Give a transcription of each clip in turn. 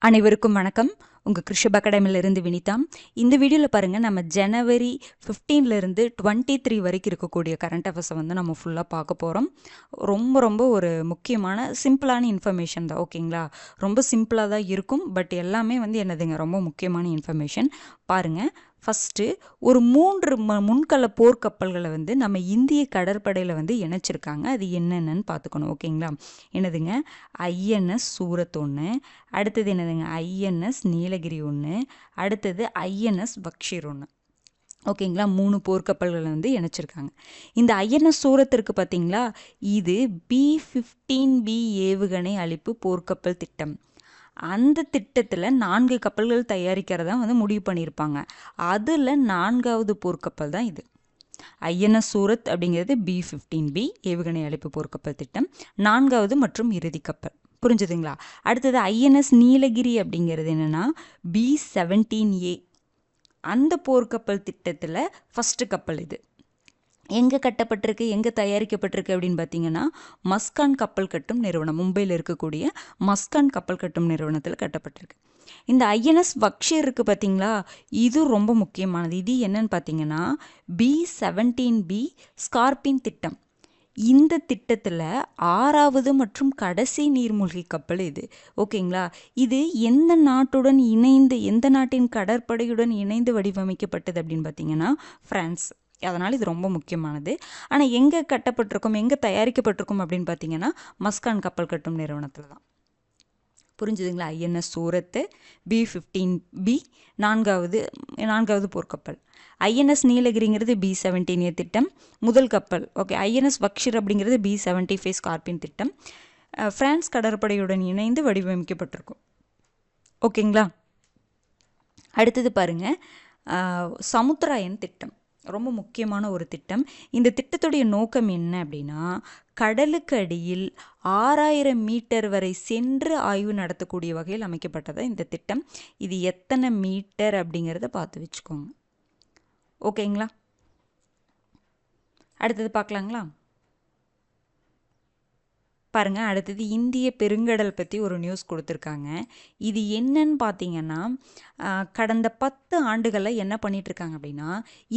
அனைவருக்கும் வணக்கம். உங்கள் கிருஷப் அகாடமியிலிருந்து வினிதா. இந்த வீடியோவில் பாருங்கள், நம்ம ஜனவரி 15லேருந்து 23 வரைக்கும் இருக்கக்கூடிய கரண்ட் அஃபேர்ஸை நம்ம ஃபுல்லாக பார்க்க போகிறோம். ரொம்ப ஒரு முக்கியமான சிம்பிளான இன்ஃபர்மேஷன் தான், ஓகேங்களா? ரொம்ப சிம்பிளாக தான் இருக்கும், பட் எல்லாமே என்னதுங்க, ரொம்ப முக்கியமான இன்ஃபர்மேஷன். பாருங்கள், ஃபஸ்ட்டு ஒரு 3 முன்கள போர்க்கப்பல்களை நம்ம இந்திய கடற்படையில் இணைச்சிருக்காங்க. அது என்னென்னு பார்த்துக்கணும், ஓகேங்களா? என்னதுங்க, ஐஎன்எஸ் சூரத் ஒன்று, அடுத்தது என்னதுங்க, ஐஎன்எஸ் நீலகிரி ஒன்று, அடுத்தது ஐஎன்எஸ் பக்ஷீர் ஒன்று, ஓகேங்களா? 3 போர்க்கப்பல்களை இணைச்சிருக்காங்க. இந்த ஐஎன்எஸ் சூரத்திற்கு பார்த்தீங்களா, இது B-15B ஏவுகணை அளிப்பு போர்க்கப்பல் திட்டம். அந்த திட்டத்தில் 4 கப்பல்கள் தயாரிக்கிறதா முடிவு பண்ணியிருப்பாங்க. அதில் 4வது போர்க்கப்பல் தான் இது. ஐஎன்எஸ் சூரத் அப்படிங்கிறது B-15B ஏவுகணை அளிப்பு போர்க்கப்பல் திட்டம், 4வது மற்றும் இறுதி கப்பல். புரிஞ்சுதுங்களா? அடுத்தது ஐஎன்எஸ் நீலகிரி அப்படிங்கிறது என்னென்னா B-17A, அந்த போர்க்கப்பல் திட்டத்தில் ஃபஸ்ட்டு கப்பல் இது. எங்கே கட்டப்பட்டிருக்கு, எங்கே தயாரிக்கப்பட்டிருக்கு அப்படின்னு பார்த்தீங்கன்னா, மஸ்கான் கப்பல் கட்டும் நிறுவனம், மும்பையில் இருக்கக்கூடிய மஸ்கான் கப்பல் கட்டும் நிறுவனத்தில் கட்டப்பட்டிருக்கு. இந்த ஐஎன்எஸ் பக்ஷீர் இருக்குது பார்த்தீங்களா, இது ரொம்ப முக்கியமானது. இது என்னன்னு பார்த்தீங்கன்னா B-17B ஸ்கார்பின் திட்டம். இந்த திட்டத்தில் 6வது மற்றும் கடைசி நீர்மூழ்கி கப்பல் இது, ஓகேங்களா? இது எந்த நாட்டுடன் இணைந்து, எந்த நாட்டின் கடற்படையுடன் இணைந்து வடிவமைக்கப்பட்டது அப்படின்னு பார்த்தீங்கன்னா பிரான்ஸ். அதனால் இது ரொம்ப முக்கியமானது. ஆனால் எங்கே கட்டப்பட்டிருக்கும், எங்கே தயாரிக்கப்பட்டிருக்கும் அப்படின்னு பார்த்தீங்கன்னா மஸ்கான் கப்பல் கட்டும் நிறுவனத்தில் தான். புரிஞ்சுதுங்களா? ஐஎன்எஸ் சூரத்து B-15B 4வது போர்க்கப்பல். ஐஎன்எஸ் நீலகிரிங்கிறது B-17A திட்டம், முதல் கப்பல். ஓகே, ஐஎன்எஸ் பக்ஷீர் அப்படிங்கிறது B-75 ஸ்கார்பின் திட்டம். பிரான்ஸ் கடற்படையுடன் இணைந்து வடிவமைக்கப்பட்டிருக்கும், ஓகேங்களா? அடுத்தது பாருங்கள், சமுத்திராயன் திட்டம் ரொம்ப முக்கியமான ஒரு திட்டம். இந்த திட்டத்துடைய நோக்கம் என்ன அப்படின்னா, கடலுக்கு அடியில் 6000 மீட்டர் வரை சென்று ஆய்வு நடத்தக்கூடிய வகையில் அமைக்கப்பட்டதா இந்த திட்டம். இது எத்தனை மீட்டர் அப்படிங்கிறத பார்த்து வச்சுக்கோங்க, ஓகேங்களா? அடுத்தது பார்க்கலாங்களா? பாருங்கள், அடுத்தது இந்திய பெருங்கடல் பற்றி ஒரு நியூஸ் கொடுத்துருக்காங்க. இது என்னன்னு பார்த்தீங்கன்னா, கடந்த 10 ஆண்டுகளில் என்ன பண்ணிகிட்ருக்காங்க அப்படின்னா,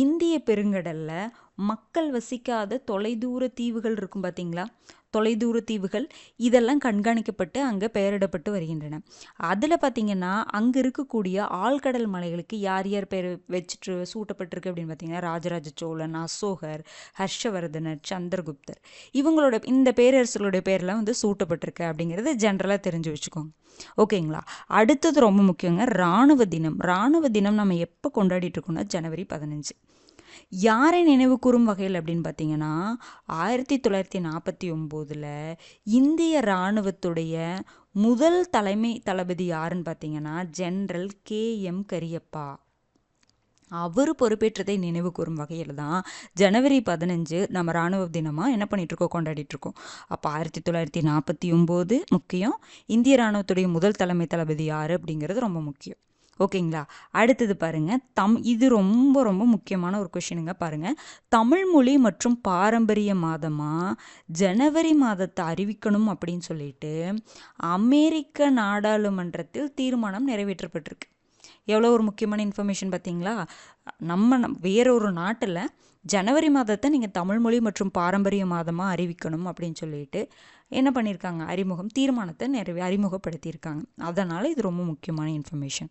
இந்திய பெருங்கடலில் மக்கள் வசிக்காத தொலைதூர தீவுகள் இருக்கும் பார்த்தீங்களா, தொலைதூர தீவுகள், இதெல்லாம் கண்காணிக்கப்பட்டு அங்கே பெயரிடப்பட்டு வருகின்றன. அதில் பார்த்திங்கன்னா அங்கே இருக்கக்கூடிய ஆழ்கடல் மலைகளுக்கு யார் யார் பேர் வச்சுட்டு சூட்டப்பட்டிருக்கு அப்படின்னு பார்த்தீங்கன்னா, ராஜராஜ சோழன், அசோகர், ஹர்ஷவர்தனர், சந்திரகுப்தர், இவங்களோட இந்த பேரரசுகளுடைய பேரெலாம் சூட்டப்பட்டிருக்கு அப்படிங்கிறது ஜென்ரலாக தெரிஞ்சு வச்சுக்கோங்க, ஓகேங்களா? அடுத்தது ரொம்ப முக்கியங்க, இராணுவ தினம். இராணுவ தினம் நம்ம எப்போ கொண்டாடிட்டு இருக்கோம்னா ஜனவரி 15. யாரை நினைவு கூறும் வகையில் அப்படின்னு பார்த்தீங்கன்னா, 1949 இந்திய இராணுவத்துடைய முதல் தலைமை தளபதி யாருன்னு பார்த்தீங்கன்னா ஜெனரல் KM கரியப்பா. அவர் பொறுப்பேற்றதை நினைவு கூறும் வகையில் தான் ஜனவரி 15 நம்ம இராணுவ தினமாக என்ன பண்ணிகிட்ருக்கோம், கொண்டாடிட்டுருக்கோம். அப்போ 1949 முக்கியம். இந்திய இராணுவத்துடைய முதல் தலைமை தளபதி யார் அப்படிங்கிறது ரொம்ப முக்கியம், ஓகேங்களா? அடுத்தது பாருங்கள், இது ரொம்ப முக்கியமான ஒரு கொஷினுங்க. பாருங்கள், தமிழ் மொழி மற்றும் பாரம்பரிய மாதமாக ஜனவரி மாதத்தை அறிவிக்கணும் அப்படின்னு சொல்லிட்டு அமெரிக்க நாடாளுமன்றத்தில் தீர்மானம் நிறைவேற்றப்பட்டிருக்கு. எவ்வளோ ஒரு முக்கியமான இன்ஃபர்மேஷன் பார்த்தீங்களா? நம்ம வேறொரு நாட்டில் ஜனவரி மாதத்தை நீங்கள் தமிழ் மொழி மற்றும் பாரம்பரிய மாதமாக அறிவிக்கணும் அப்படின்னு சொல்லிட்டு என்ன பண்ணியிருக்காங்க, தீர்மானத்தை அறிமுகப்படுத்தியிருக்காங்க. அதனால் இது ரொம்ப முக்கியமான இன்ஃபர்மேஷன்.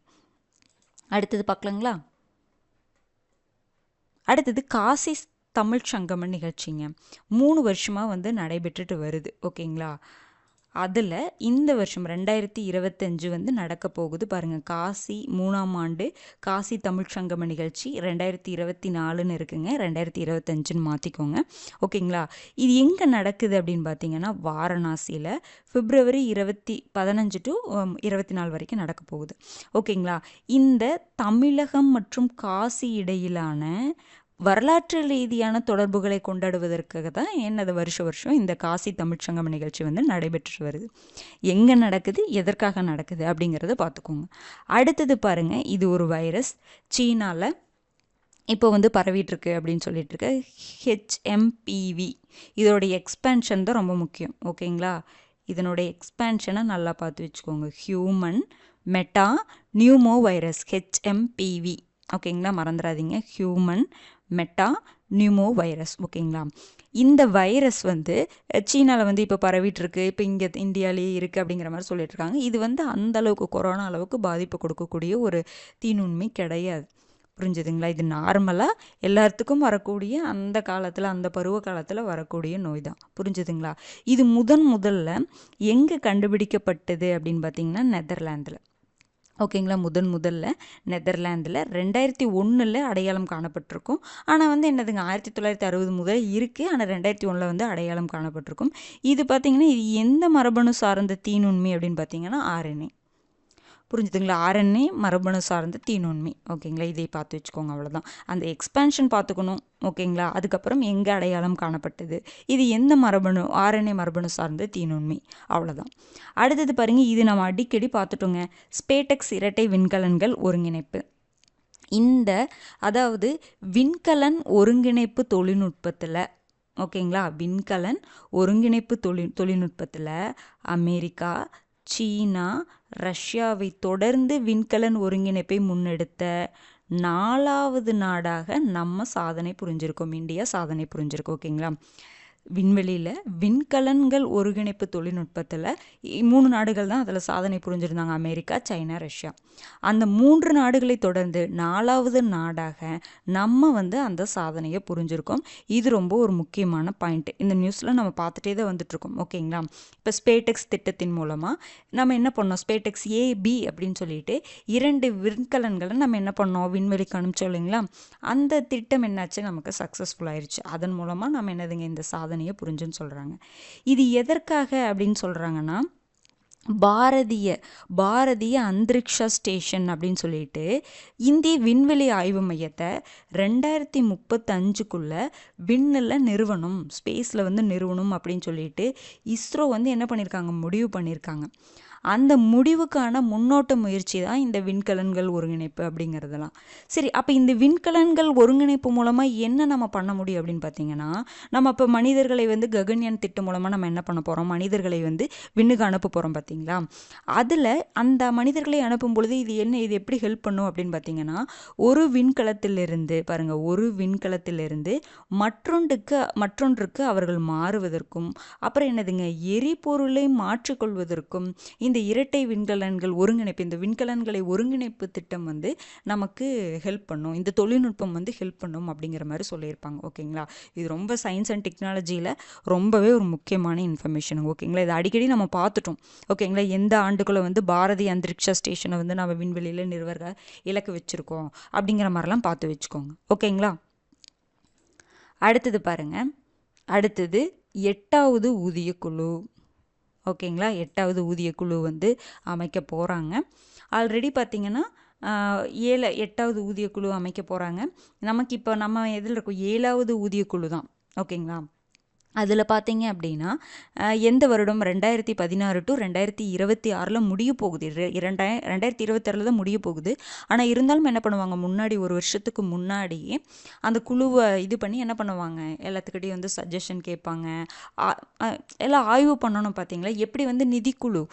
அடுத்தது பார்க்கலாங்களா? அடுத்தது காசி தமிழ் சங்கமம் நிகழ்ச்சிங்க. 3 வருஷமாக நடைபெற்றுட்டு வருது, ஓகேங்களா? அதில் இந்த வருஷம் 2025 நடக்க போகுது பாருங்கள். காசி 3ஆம் ஆண்டு காசி தமிழ் சங்கம நிகழ்ச்சி 2024ன்னு இருக்குங்க, 2025ன்னு மாற்றிக்கோங்க, ஓகேங்களா? இது எங்கே நடக்குது அப்படின்னு பார்த்தீங்கன்னா வாரணாசியில் பிப்ரவரி 15 to 24 வரைக்கும் நடக்க போகுது, ஓகேங்களா? இந்த தமிழகம் மற்றும் காசி இடையிலான வரலாற்று ரீதியான தொடர்புகளை கொண்டாடுவதற்காக தான் என்னது வருஷம் இந்த காசி தமிழ்ச்சங்கம் நிகழ்ச்சி நடைபெற்று வருது. எங்கே நடக்குது, எதற்காக நடக்குது அப்படிங்கிறத பார்த்துக்கோங்க. அடுத்தது பாருங்கள், இது ஒரு வைரஸ் சீனாவில் இப்போ பரவிட்டுருக்கு அப்படின்னு சொல்லிட்டு இருக்கு. HMPV இதோடைய எக்ஸ்பேன்ஷன் தான் ரொம்ப முக்கியம், ஓகேங்களா? இதனுடைய எக்ஸ்பேன்ஷனை நல்லா பார்த்து வச்சுக்கோங்க. Human meta pneumo virus, HMPV. ஓகேங்களா, மறந்துடாதீங்க. Human meta pneumo virus. ஓகேங்களா, இந்த வைரஸ் வந்து சீனாவில் வந்து இப்போ பரவிட்டு இருக்கு, இப்போ இங்கே இந்தியாவிலேயே இருக்குது அப்படிங்கிற மாதிரி சொல்லிட்டு இருக்காங்க. இது வந்து அந்த அளவுக்கு கொரோனா அளவுக்கு பாதிப்பு கொடுக்கக்கூடிய ஒரு தீநுண்மி கிடையாது. புரிஞ்சுதுங்களா? இது நார்மலாக எல்லாத்துக்கும் வரக்கூடிய அந்த காலத்தில், அந்த பருவ காலத்தில் வரக்கூடிய நோய் தான். புரிஞ்சுதுங்களா? இது முதல்ல எங்கே கண்டுபிடிக்கப்பட்டது அப்படின்னு பார்த்தீங்கன்னா நெதர்லாந்தில். ஓகேங்களா, முதல்ல நெதர்லாந்தில் 2001 அடையாளம் காணப்பட்டிருக்கும். ஆனால் வந்து என்னதுங்க, 1960 முதல் இருக்குது. ஆனால் 2001 வந்து அடையாளம் காணப்பட்டிருக்கும். இது பார்த்திங்கன்னா இது எந்த மரபணு சார்ந்த தீநுண்மி அப்படின்னு பார்த்தீங்கன்னா RNA. புரிஞ்சுதுங்களா? RNA மரபணு சார்ந்த தீநுண்மி. ஓகேங்களா, இதை பார்த்து வச்சுக்கோங்க. அவ்வளோதான். அந்த எக்ஸ்பேன்ஷன் பார்த்துக்கணும். ஓகேங்களா, அதுக்கப்புறம் எங்கே அடையாளம் காணப்பட்டது, இது எந்த மரபணு, RNA மரபணு சார்ந்த தீநுண்மி. அவ்வளோதான். அடுத்தது பாருங்கள், இது நம்ம அடிக்கடி பார்த்துட்டோங்க. ஸ்பேடெக்ஸ் இரட்டை விண்கலன்கள் ஒருங்கிணைப்பு. இந்த அதாவது விண்கலன் ஒருங்கிணைப்பு தொழில்நுட்பத்தில், ஓகேங்களா, விண்கலன் ஒருங்கிணைப்பு தொழில்நுட்பத்தில் அமெரிக்கா, சீனா, ரஷ்யாவை தொடர்ந்து விண்கலன் ஒருங்கிணைப்பை முன்னெடுத்த 4வது நாடாக நம்ம சாதனை புரிஞ்சிருக்கோம். இந்தியா சாதனை புரிஞ்சிருக்கோம். ஓகேங்களா, விண்வெளியில் விண்கலன்கள் ஒருங்கிணைப்பு தொழில்நுட்பத்தில் 3 நாடுகள் தான் அதில் சாதனை புரிஞ்சிருந்தாங்க. America, China, Russia. அந்த 3 நாடுகளை தொடர்ந்து 4வது நாடாக நம்ம வந்து அந்த சாதனையை புரிஞ்சிருக்கோம். இது ரொம்ப ஒரு முக்கியமான பாயிண்ட். இந்த நியூஸில் நம்ம பார்த்துட்டே தான் வந்துட்டுருக்கோம். ஓகேங்களா, இப்போ ஸ்பேடெக்ஸ் திட்டத்தின் மூலமாக நம்ம என்ன பண்ணோம், ஸ்பேடெக்ஸ் AB அப்படின்னு சொல்லிட்டு 2 விண்கலன்களை நம்ம என்ன பண்ணோம், விண்வெளிக்கு அனுப்பிச்சோம் இல்லைங்களா. அந்த திட்டம் என்னாச்சு, நமக்கு சக்ஸஸ்ஃபுல் ஆயிடுச்சு. அதன் மூலமாக நம்ம என்னதுங்க, இந்த சாதனையை புரிஞ்சுன்னு சொல்கிறாங்க. இது எதற்காக அப்படின்னு சொல்கிறாங்கன்னா, பாரதிய அந்தரிக்ஷா ஸ்டேஷன் அப்படின்னு சொல்லிட்டு இந்திய விண்வெளி ஆய்வு மையத்தை 2035க்குள்ள விண்ணில் நிறுவனம், ஸ்பேஸில் வந்து நிறுவனம் அப்படின்னு சொல்லிட்டு இஸ்ரோ வந்து என்ன பண்ணியிருக்காங்க, முடிவு பண்ணியிருக்காங்க. அந்த முடிவுக்கான முன்னோட்ட முயற்சி தான் இந்த விண்கலன்கள் ஒருங்கிணைப்பு அப்படிங்கிறதெல்லாம். சரி, அப்போ இந்த விண்கலன்கள் ஒருங்கிணைப்பு மூலமாக என்ன நம்ம பண்ண முடியும் அப்படின்னு பார்த்தீங்கன்னா, நம்ம இப்போ மனிதர்களை வந்து ககன்யான் திட்டம் மூலமாக நம்ம என்ன பண்ண போகிறோம், மனிதர்களை வந்து விண்ணுக்கு அனுப்ப போகிறோம் பார்த்தீங்களா. அதில் அந்த மனிதர்களை அனுப்பும் பொழுது இது எப்படி ஹெல்ப் பண்ணும் அப்படின்னு பார்த்தீங்கன்னா, ஒரு விண்கலத்திலிருந்து பாருங்கள், ஒரு விண்கலத்திலிருந்து மற்றொன்றுக்கு அவர்கள் மாறுவதற்கும், அப்புறம் என்னதுங்க, எரிபொருளை மாற்றிக்கொள்வதற்கும் இந்த இரட்டை விண்கலன்கள் ஒருங்கிணைப்பு, இந்த விண்கலன்களை ஒருங்கிணைப்பு திட்டம் வந்து நமக்கு ஹெல்ப் பண்ணும், இந்த தொழில்நுட்பம் வந்து ஹெல்ப் பண்ணும் அப்படிங்கிற மாதிரி சொல்லியிருப்பாங்க. ஓகேங்களா, இது ரொம்ப சயின்ஸ் அண்ட் டெக்னாலஜியில் ரொம்பவே ஒரு முக்கியமான இன்ஃபர்மேஷன். ஓகேங்களா, இது அடிக்கடி நம்ம பார்த்துட்டோம். ஓகேங்களா, எந்த ஆண்டுக்குள்ளே வந்து பாரதிய அந்தரிக்ஷா ஸ்டேஷனை வந்து நம்ம விண்வெளியில் நிறுவன இலக்கு வச்சுருக்கோம் அப்படிங்கிற மாதிரிலாம் பார்த்து வச்சுக்கோங்க. ஓகேங்களா, அடுத்தது பாருங்கள், அடுத்தது 8வது ஊதிய குழு. ஓகேங்களா, 8வது ஊதிய குழு வந்து அமைக்க போகிறாங்க. ஆல்ரெடி பார்த்திங்கன்னா 8வது ஊதிய குழு அமைக்க போகிறாங்க. நமக்கு இப்போ நம்ம எதில் இருக்கோம், 7வது ஊதிய குழு தான். ஓகேங்களா, அதில் பார்த்தீங்க அப்படின்னா எந்த வருடம் 2016 to 2026 முடிய போகுது. 2026 தான் முடிய போகுது. ஆனால் இருந்தாலும் என்ன பண்ணுவாங்க, முன்னாடி ஒரு வருஷத்துக்கு முன்னாடியே அந்த குழுவை இது பண்ணி என்ன பண்ணுவாங்க, எல்லாத்துக்கிட்டையும் வந்து சஜஷன் கேட்பாங்க, எல்லாம் ஆய்வு பண்ணணும். பார்த்தீங்களா, எப்படி வந்து நிதிக்குழு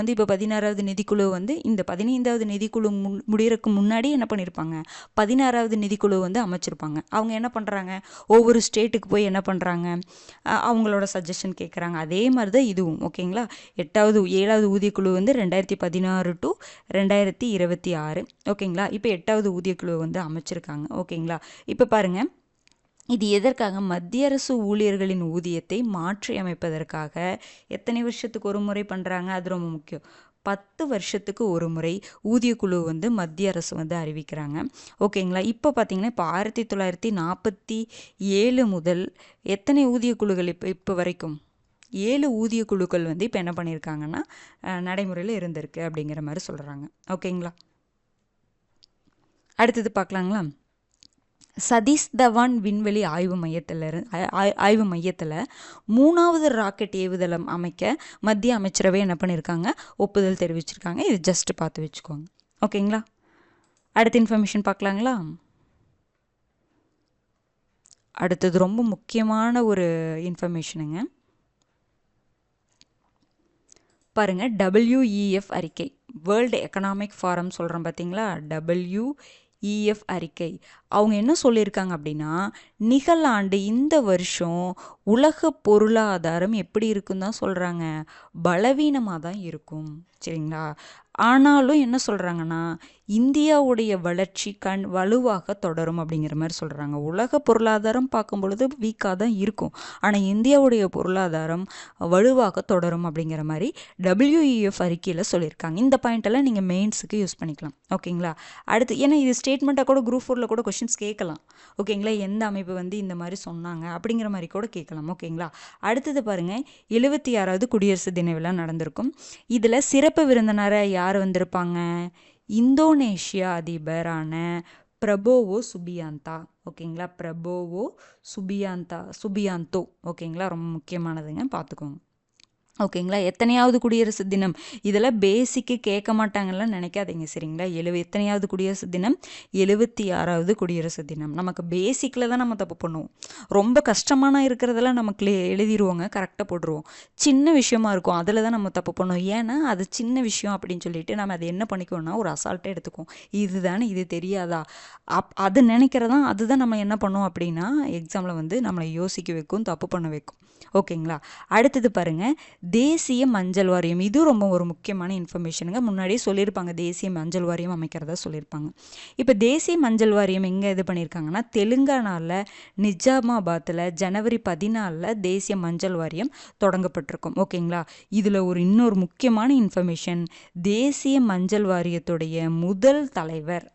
வந்து இப்போ 16வது நிதிக்குழு வந்து இந்த 15வது நிதிக்குழு முடியறதுக்கு முன்னாடி என்ன பண்ணியிருப்பாங்க, 16வது நிதிக்குழு வந்து அமைச்சிருப்பாங்க. அவங்க என்ன பண்ணுறாங்க, ஒவ்வொரு ஸ்டேட்டுக்கு போய் என்ன பண்ணுறாங்க, அவங்களோட சஜஷன் கேட்குறாங்க. அதே மாதிரி தான் இதுவும். ஓகேங்களா, 7வது ஊதியக்குழு வந்து 2016 to 2026. ஓகேங்களா, இப்போ 8வது ஊதியக்குழு வந்து அமைச்சிருக்காங்க. ஓகேங்களா, இப்போ பாருங்கள், இது எதற்காக, மத்திய அரசு ஊழியர்களின் ஊதியத்தை மாற்றி அமைப்பதற்காக. எத்தனை வருஷத்துக்கு ஒரு முறை பண்ணுறாங்க, அது ரொம்ப முக்கியம். 10 வருஷத்துக்கு ஒரு முறை ஊதியக்குழு வந்து மத்திய அரசு வந்து அறிவிக்கிறாங்க. ஓகேங்களா, இப்போ பார்த்தீங்கன்னா இப்போ 1947 முதல் எத்தனை ஊதியக்குழுக்கள் இப்போ வரைக்கும் 7 ஊதியக்குழுக்கள் வந்து இப்போ என்ன பண்ணியிருக்காங்கன்னா நடைமுறையில் இருந்திருக்கு அப்படிங்கிற மாதிரி சொல்கிறாங்க. ஓகேங்களா, அடுத்தது பார்க்கலாங்களா. சதீஷ் தவான் விண்வெளி ஆய்வு மையத்தில் 3வது ராக்கெட் ஏவுதளம் அமைக்க மத்திய அமைச்சரவை என்ன பண்ணியிருக்காங்க, ஒப்புதல் தெரிவிச்சிருக்காங்க. இது ஜஸ்ட் பார்த்து வச்சுக்கோங்க. ஓகேங்களா, அடுத்த இன்ஃபர்மேஷன் பார்க்கலாங்களா. அடுத்தது ரொம்ப முக்கியமான ஒரு இன்ஃபர்மேஷனுங்க. பாருங்கள், WEF அறிக்கை, வேர்ல்டு எக்கனாமிக் ஃபாரம் சொல்கிறோம் பார்த்தீங்களா, WEF அறிக்கை. அவங்க என்ன சொல்லியிருக்காங்க அப்படின்னா, நிகழாண்டு இந்த வருஷம் உலக பொருளாதாரம் எப்படி இருக்குன்னு தான் சொல்கிறாங்க, பலவீனமாக தான் இருக்கும். சரிங்களா? ஆனாலும் என்ன சொல்கிறாங்கன்னா, இந்தியாவுடைய வளர்ச்சி வலுவாக தொடரும் அப்படிங்கிற மாதிரி சொல்கிறாங்க. உலக பொருளாதாரம் பார்க்கும் பொழுது வீக்காக தான் இருக்கும், ஆனால் இந்தியாவுடைய பொருளாதாரம் வலுவாக தொடரும் அப்படிங்கிற மாதிரி WEF அறிக்கையில் சொல்லியிருக்காங்க. இந்த பாயிண்டெல்லாம் நீங்கள் மெயின்ஸுக்கு யூஸ் பண்ணிக்கலாம். ஓகேங்களா? அடுத்து, ஏன்னா இது ஸ்டேட்மெண்ட்டாக கூட குரூப் 4ல் கூட கொஷின்ஸ் கேட்கலாம். ஓகேங்களா? எந்த அமைப்பு வந்து இந்த மாதிரி சொன்னாங்க அப்படிங்கிற மாதிரி கூட கேட்கலாம். ஓகேங்களா? அடுத்தது பாருங்கள், 76வது குடியரசு தின விழா நடந்திருக்கும். இதில் சிறப்பு விருந்தினராக யார் வந்திருப்பாங்க? இந்தோனேஷியா அதிபரான பிரபோவோ சுபியாந்தோ. ஓகேங்களா? Prabowo Subianto. ஓகேங்களா? ரொம்ப முக்கியமானதுங்க, பார்த்துக்கோங்க. ஓகேங்களா? எத்தனையாவது குடியரசு தினம்? இதெல்லாம் பேசிக்கு கேட்க மாட்டாங்கலாம் நினைக்காதீங்க. சரிங்களா? எத்தனையாவது குடியரசு தினம்? 76வது குடியரசு தினம். நமக்கு பேசிக்கில் தான் நம்ம தப்பு பண்ணுவோம். ரொம்ப கஷ்டமான இருக்கிறதெல்லாம் நமக்கு எழுதிடுவோங்க, கரெக்டாக போட்டுருவோம். சின்ன விஷயமா இருக்கும், அதில் தான் நம்ம தப்பு பண்ணுவோம். ஏன்னா அது சின்ன விஷயம் அப்படின்னு சொல்லிட்டு நம்ம அதை என்ன பண்ணிக்குவோம்னா ஒரு அசால்ட்டாக எடுத்துக்குவோம். இதுதானே, இது தெரியாதா, அது நினைக்கிறதான், அதுதான் நம்ம என்ன பண்ணுவோம் அப்படின்னா எக்ஸாமில் வந்து நம்மளை யோசிக்க வைக்கும், தப்பு பண்ண வைக்கும். ஓகேங்களா? அடுத்தது பாருங்கள், தேசிய மஞ்சள் வாரியம். இது ரொம்ப ஒரு முக்கியமான இன்ஃபர்மேஷனுங்க. முன்னாடியே சொல்லியிருப்பாங்க, தேசிய மஞ்சள் வாரியம் அமைக்கிறதா சொல்லியிருப்பாங்க. இப்போ தேசிய மஞ்சள் வாரியம் எங்கே இது பண்ணியிருக்காங்கன்னா, தெலுங்கானாவில் நிஜாமாபாத்தில் ஜனவரி 14 தேசிய மஞ்சள் வாரியம் தொடங்கப்பட்டிருக்கும். ஓகேங்களா? இதில் இன்னொரு முக்கியமான இன்ஃபர்மேஷன், தேசிய மஞ்சள் வாரியத்துடைய முதல் தலைவர்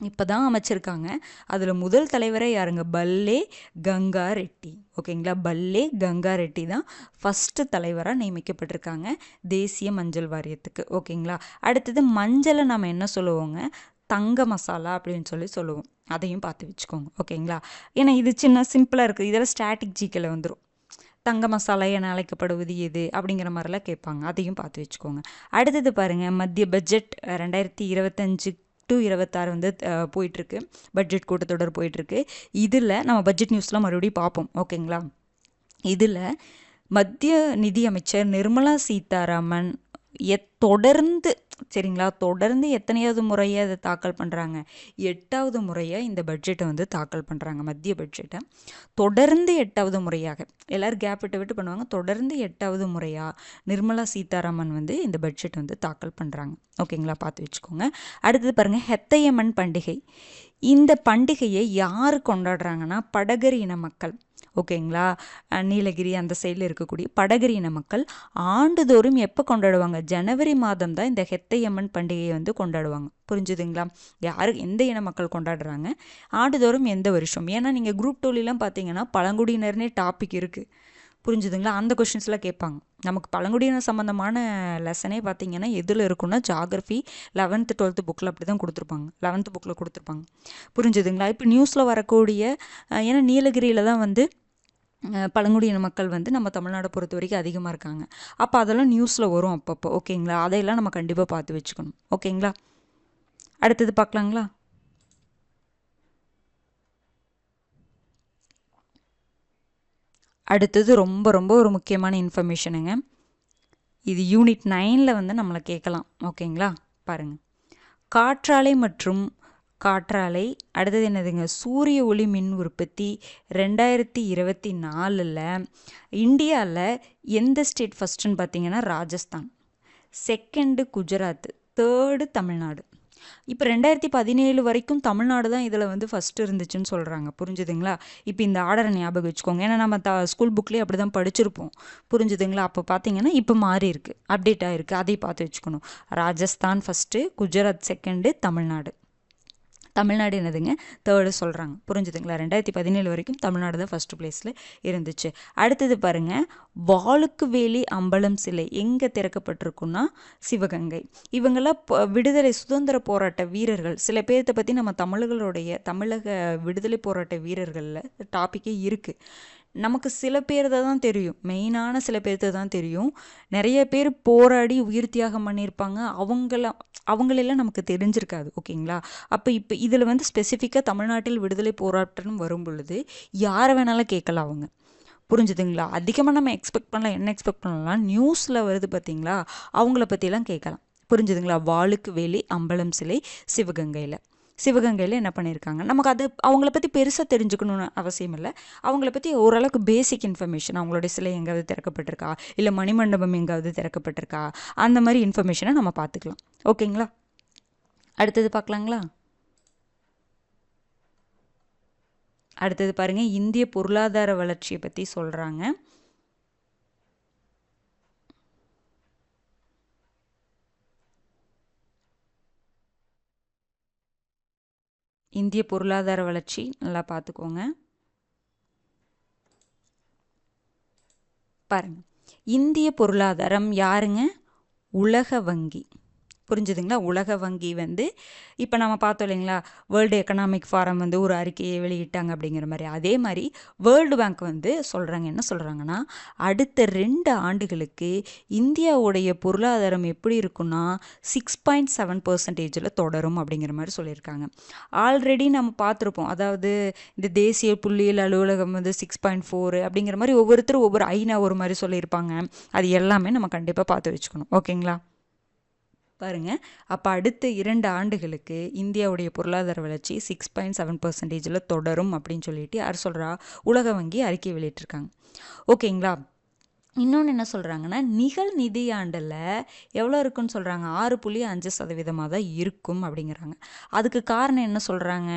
இப்போ தான் அமைச்சிருக்காங்க. அதில் முதல் தலைவரே யாருங்க? பல்லே கங்கா ரெட்டி. ஓகேங்களா? பல்லே கங்கா ரெட்டி தான் ஃபஸ்ட்டு தலைவராக நியமிக்கப்பட்டிருக்காங்க தேசிய மஞ்சள் வாரியத்துக்கு. ஓகேங்களா? அடுத்தது, மஞ்சளை நம்ம என்ன சொல்லுவோங்க? தங்க மசாலா அப்படின்னு சொல்லுவோம். அதையும் பார்த்து வச்சுக்கோங்க. ஓகேங்களா? ஏன்னா இது சிம்பிளாக இருக்குது. இதெல்லாம் ஸ்டாட்டிக் ஜிக்கில் வந்துடும். தங்க மசாலா என அழைக்கப்படுவது எது அப்படிங்கிற மாதிரிலாம் கேட்பாங்க. அதையும் பார்த்து வச்சுக்கோங்க. அடுத்தது பாருங்கள், மத்திய பட்ஜெட் 2025 to 26 வந்து போயிட்டுருக்கு. பட்ஜெட் கூட்டத்தொடர் போயிட்டுருக்கு. இதில் நம்ம பட்ஜெட் நியூஸ்லாம் மறுபடியும் பார்ப்போம். ஓகேங்களா? இதில் மத்திய நிதி அமைச்சர் நிர்மலா சீதாராமன் தொடர்ந்து, சரிங்களா, தொடர்ந்து எத்தனையாவது முறையாக அதை தாக்கல் பண்ணுறாங்க? 8வது முறையாக இந்த பட்ஜெட்டை வந்து தாக்கல் பண்ணுறாங்க. மத்திய பட்ஜெட்டை தொடர்ந்து 8வது முறையாக, எல்லோரும் கேப் விட்டு பண்ணுவாங்க. தொடர்ந்து 8வது முறையாக நிர்மலா சீதாராமன் வந்து இந்த பட்ஜெட் வந்து தாக்கல் பண்ணுறாங்க. ஓகேங்களா? பார்த்து வச்சுக்கோங்க. அடுத்தது பாருங்கள், ஹெத்தையம்மன் பண்டிகை. இந்த பண்டிகையை யார் கொண்டாடுறாங்கன்னா, படகர் இன மக்கள். ஓகேங்களா? நீலகிரி அந்த சைடில் இருக்கக்கூடிய படகர் இன மக்கள் ஆண்டுதோறும் எப்போ கொண்டாடுவாங்க? ஜனவரி மாதம் தான் இந்த ஹெத்தையம்மன் பண்டிகையை வந்து கொண்டாடுவாங்க. புரிஞ்சுதுங்களா? எந்த இன மக்கள் கொண்டாடுறாங்க, ஆண்டுதோறும் எந்த வருஷம்? ஏன்னா நீங்கள் குரூப் 2லாம் பார்த்தீங்கன்னா பழங்குடியினர்னே டாபிக் இருக்குது. புரிஞ்சுதுங்களா? அந்த கொஷின்ஸ்லாம் கேட்பாங்க. நமக்கு பழங்குடியினர் சம்மந்தமான லெசனே பார்த்தீங்கன்னா எதில் இருக்குன்னா, ஜாகிரஃபி 11th 12th புக்கில் அப்படி தான் கொடுத்துருப்பாங்க. 11th புக்கில் கொடுத்துருப்பாங்க. புரிஞ்சுதுங்களா? இப்போ நியூஸில் வரக்கூடிய, ஏன்னா நீலகிரியில் தான் வந்து பழங்குடியின மக்கள் வந்து நம்ம தமிழ்நாடை பொறுத்த வரைக்கும் அதிகமாக இருக்காங்க. அப்போ அதெல்லாம் நியூஸில் வரும் அப்பப்போ. ஓகேங்களா? அதையெல்லாம் நம்ம கண்டிப்பாக பார்த்து வச்சுக்கணும். ஓகேங்களா? அடுத்தது பார்க்கலாங்களா? அடுத்தது ரொம்ப ரொம்ப ஒரு முக்கியமான இன்ஃபர்மேஷனுங்க. இது யூனிட் 9ல் வந்து நம்மளை கேட்கலாம். ஓகேங்களா? பாருங்கள், காற்றாலை அடுத்தது என்னதுங்க? சூரிய ஒளி மின் உற்பத்தி 2024 இந்தியாவில் எந்த ஸ்டேட் ஃபஸ்ட்டுன்னு பார்த்தீங்கன்னா ராஜஸ்தான், 2nd குஜராத், 3rd தமிழ்நாடு. இப்போ 2017 வரைக்கும் தமிழ்நாடு தான் இதில் வந்து ஃபஸ்ட்டு இருந்துச்சுன்னு சொல்கிறாங்க. புரிஞ்சுதுங்களா? இப்போ இந்த ஆர்டரை ஞாபகம் வச்சுக்கோங்க. ஏன்னா நம்ம ஸ்கூல் புக்லேயே அப்படி தான் படிச்சிருப்போம். புரிஞ்சுதுங்களா? அப்போ பார்த்தீங்கன்னா இப்போ மாறி இருக்குது, அப்டேட் ஆகிருக்கு. அதையும் பார்த்து வச்சுக்கணும். ராஜஸ்தான் ஃபஸ்ட்டு, குஜராத் 2nd, தமிழ்நாடு என்னதுங்க? 3rd சொல்கிறாங்க. புரிஞ்சுதுங்களா? 2017 வரைக்கும் தமிழ்நாடு தான் ஃபஸ்ட்டு பிளேஸில் இருந்துச்சு. அடுத்தது பாருங்கள், வாளுக்கு வேலி அம்பலம் சிலை எங்கே திறக்கப்பட்டிருக்குன்னா சிவகங்கை. இவங்கெல்லாம் சுதந்திர போராட்ட வீரர்கள். சில பேர்த்த பற்றி நம்ம தமிழக விடுதலை போராட்ட வீரர்களில் டாப்பிக்கே இருக்குது. நமக்கு சில பேர் தான் தெரியும், மெயினான சில பேர்த்த தான் தெரியும். நிறைய பேர் போராடி உயிர் தியாகம் பண்ணியிருப்பாங்க. அவங்களெல்லாம் நமக்கு தெரிஞ்சிருக்காது. ஓகேங்களா? அப்போ இப்போ இதில் வந்து ஸ்பெசிஃபிக்காக தமிழ்நாட்டில் விடுதலை போராட்டம் வரும் பொழுது யாரை வேணாலும் கேட்கலாம் அவங்க. புரிஞ்சுதுங்களா? அதிகமாக நம்ம எக்ஸ்பெக்ட் பண்ணலாம். என்ன எக்ஸ்பெக்ட் பண்ணலாம்? நியூஸில் வருது பார்த்தீங்களா, அவங்கள பற்றிலாம் கேட்கலாம். புரிஞ்சுதுங்களா? வாளுக்கு வேலி அம்பலம் சிலை சிவகங்கையில். சிவகங்கையில் என்ன பண்ணியிருக்காங்க, நமக்கு அது அவங்கள பற்றி பெருசாக தெரிஞ்சுக்கணும்னு அவசியம் இல்லை. அவங்கள பற்றி ஓரளவுக்கு பேசிக் இன்ஃபர்மேஷன், அவங்களுடைய சிலை எங்காவது திறக்கப்பட்டிருக்கா, இல்லை மணிமண்டபம் எங்காவது திறக்கப்பட்டிருக்கா, அந்த மாதிரி இன்ஃபர்மேஷனை நம்ம பார்த்துக்கலாம். ஓகேங்களா? அடுத்தது பார்க்கலாங்களா? அடுத்தது பாருங்க, இந்திய பொருளாதார வளர்ச்சியை பற்றி சொல்கிறாங்க. இந்திய பொருளாதார வளர்ச்சி நல்லா பார்த்துக்கோங்க. பாருங்க, இந்திய பொருளாதாரம் யாருங்க? உலக வங்கி. புரிஞ்சுதுங்களா? உலக வங்கி வந்து இப்போ நம்ம பார்த்தோம் இல்லைங்களா, வேர்ல்டு எக்கனாமிக் ஃபாரம் வந்து ஒரு அறிக்கையை வெளியிட்டாங்க அப்படிங்கிற மாதிரி. அதே மாதிரி வேர்ல்டு பேங்க் வந்து சொல்கிறாங்க, என்ன சொல்கிறாங்கன்னா, அடுத்த 2 ஆண்டுகளுக்கு இந்தியாவுடைய பொருளாதாரம் எப்படி இருக்குன்னா 6.7% தொடரும் அப்படிங்கிற மாதிரி சொல்லியிருக்காங்க. ஆல்ரெடி நம்ம பார்த்துருப்போம், அதாவது இந்த தேசிய புள்ளியியல் அலுவலகம் வந்து 6.4 அப்படிங்கிற மாதிரி ஒவ்வொருத்தரும் ஒவ்வொரு ஐநா ஒரு மாதிரி சொல்லியிருப்பாங்க. அது எல்லாமே நம்ம கண்டிப்பாக பார்த்து வச்சுக்கணும். ஓகேங்களா? பாருங்க, அப்போ அடுத்த 2 ஆண்டுகளுக்கு இந்தியாவுடைய பொருளாதார வளர்ச்சி 6.7% தொடரும் அப்படின்னு சொல்லிட்டு யார் சொல்கிறா? உலக வங்கி அறிக்கை வெளியிட்டிருக்காங்க. ஓகேங்களா? இன்னொன்று என்ன சொல்கிறாங்கன்னா, நிகழ் நிதியாண்டில் எவ்வளோ இருக்குன்னு சொல்கிறாங்க? 6.5% தான் இருக்கும் அப்படிங்கிறாங்க. அதுக்கு காரணம் என்ன சொல்கிறாங்க?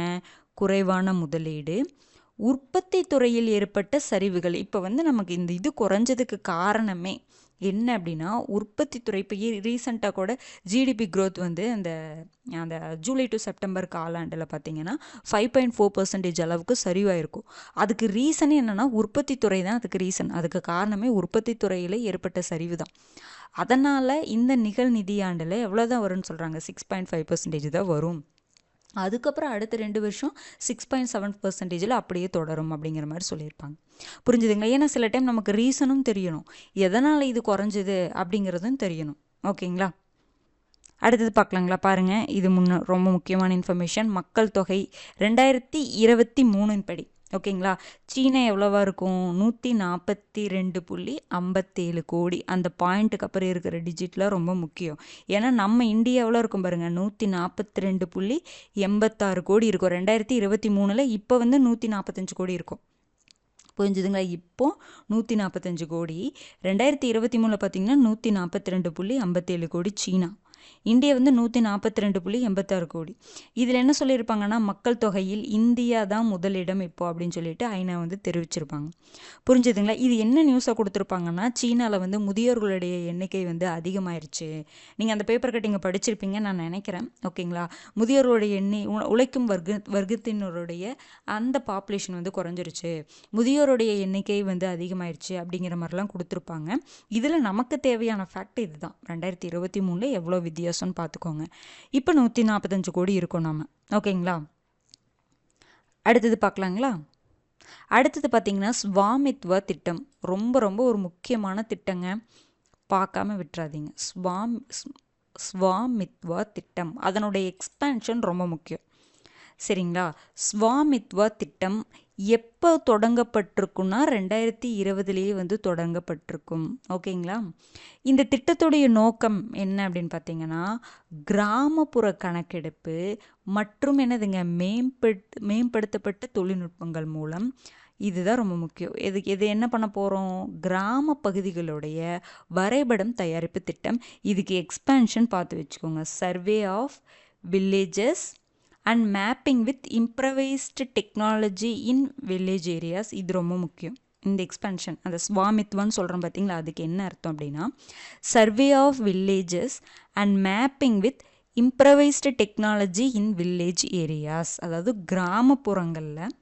குறைவான முதலீடு, உற்பத்தி துறையில் ஏற்பட்ட சரிவுகள். இப்போ வந்து நமக்கு இந்த இது குறைஞ்சதுக்கு காரணமே என்ன அப்படின்னா, உற்பத்தி துறை. இப்போ ரீசெண்டாக கூட ஜிடிபி க்ரோத் வந்து அந்த அந்த ஜூலை டு செப்டம்பர் காலாண்டில் பார்த்தீங்கன்னா 5.4% அளவுக்கு சரிவாயிருக்கும். அதுக்கு ரீசன் என்னென்னா, உற்பத்தி துறை தான் அதுக்கு ரீசன். அதுக்கு காரணமே உற்பத்தி துறையில் ஏற்பட்ட சரிவு தான். அதனால் இந்த நிகழ் நிதியாண்டில் எவ்வளோ தான் வரும்னு சொல்கிறாங்க? 6.5% தான் வரும். அதுக்கப்புறம் அடுத்த 2 வருஷம் 6.7% அப்படியே தொடரும் அப்படிங்கிற மாதிரி சொல்லியிருப்பாங்க. புரிஞ்சுதுங்களா? ஏன்னா சில டைம் நமக்கு ரீசனும் தெரியணும், எதனால் இது குறைஞ்சது அப்படிங்கிறதும் தெரியணும். ஓகேங்களா? அடுத்தது பார்க்கலாங்களா? பாருங்கள், இது ரொம்ப முக்கியமான இன்ஃபர்மேஷன். மக்கள் தொகை 2023 படி. ஓகேங்களா? சீனா எவ்வளோவா இருக்கும்? 142.57 கோடி. அந்த பாயிண்ட்டுக்கு அப்புறம் இருக்கிற டிஜிட்லாம் ரொம்ப முக்கியம். ஏன்னா நம்ம இந்தியா எவ்வளோ இருக்கும் பாருங்கள், 142.86 கோடி இருக்கும் 2023. இப்போ வந்து 145 கோடி இருக்கும். புரிஞ்சுதுங்களா? இப்போ 145 கோடி. 2023 பார்த்தீங்கன்னா 142.57 கோடி சீனா. இந்தியா வந்து 142.86 கோடி. இதில் என்ன சொல்லியிருப்பாங்கன்னா, மக்கள் தொகையில் இந்தியா தான் முதலிடம் இப்போ அப்படின்னு சொல்லிட்டு ஐநா வந்து தெரிவிச்சிருப்பாங்க. புரிஞ்சுதுங்களா? இது என்ன நியூஸாக கொடுத்துருப்பாங்கன்னா, சீனாவில் வந்து முதியோர்களுடைய எண்ணிக்கை வந்து அதிகமாயிருச்சு. நீங்கள் அந்த பேப்பர் கட்டிங்க படிச்சிருப்பீங்கன்னு நான் நினைக்கிறேன். ஓகேங்களா? முதியோர்களுடைய உழைக்கும் வர்க்கத்தினருடைய அந்த பாப்புலேஷன் வந்து குறைஞ்சிருச்சு, முதியோருடைய எண்ணிக்கை வந்து அதிகமாயிருச்சு அப்படிங்கிற மாதிரிலாம் கொடுத்துருப்பாங்க. இதில் நமக்கு தேவையான ஃபேக்ட் இதுதான். 2023 எவ்வளோ வித்தியாசம்னு பார்த்துக்கோங்க. இப்போ 145 கோடி இருக்கும் நாம. ஓகேங்களா? அடுத்தது பார்க்கலாங்களா? அடுத்தது பார்த்தீங்கன்னா, ஸ்வாமித்வா திட்டம். ரொம்ப ரொம்ப ஒரு முக்கியமான திட்டங்க, பார்க்காம விட்டுறாதீங்க. ஸ்வாமித்வா திட்டம், அதனுடைய எக்ஸ்பேன்ஷன் ரொம்ப முக்கியம். சரிங்களா? ஸ்வாமித்வா திட்டம் எப்போ தொடங்கப்பட்டிருக்குன்னா 2020 வந்து தொடங்கப்பட்டிருக்கும். ஓகேங்களா? இந்த திட்டத்துடைய நோக்கம் என்ன அப்படின்னு பார்த்தீங்கன்னா, கிராமப்புற கணக்கெடுப்பு மற்றும் என்னதுங்க, மேம்படுத்தப்பட்ட தொழில்நுட்பங்கள் மூலம். இதுதான் ரொம்ப முக்கியம். இது என்ன பண்ண போகிறோம்? கிராம பகுதிகளுடைய வரைபடம் தயாரிப்பு திட்டம். இதுக்கு எக்ஸ்பேன்ஷன் பார்த்து வச்சுக்கோங்க. Survey of villages and mapping with improvised technology in village areas. இது ரொம்ப முக்கியம். இந்த எக்ஸ்பென்ஷன், அந்த ஸ்வாமித்வான்னு சொல்கிறோம் பார்த்தீங்களா, அதுக்கு என்ன அர்த்தம் அப்படின்னா, survey of villages and mapping with improvised technology in village areas. அதாவது கிராமப்புறங்களில்,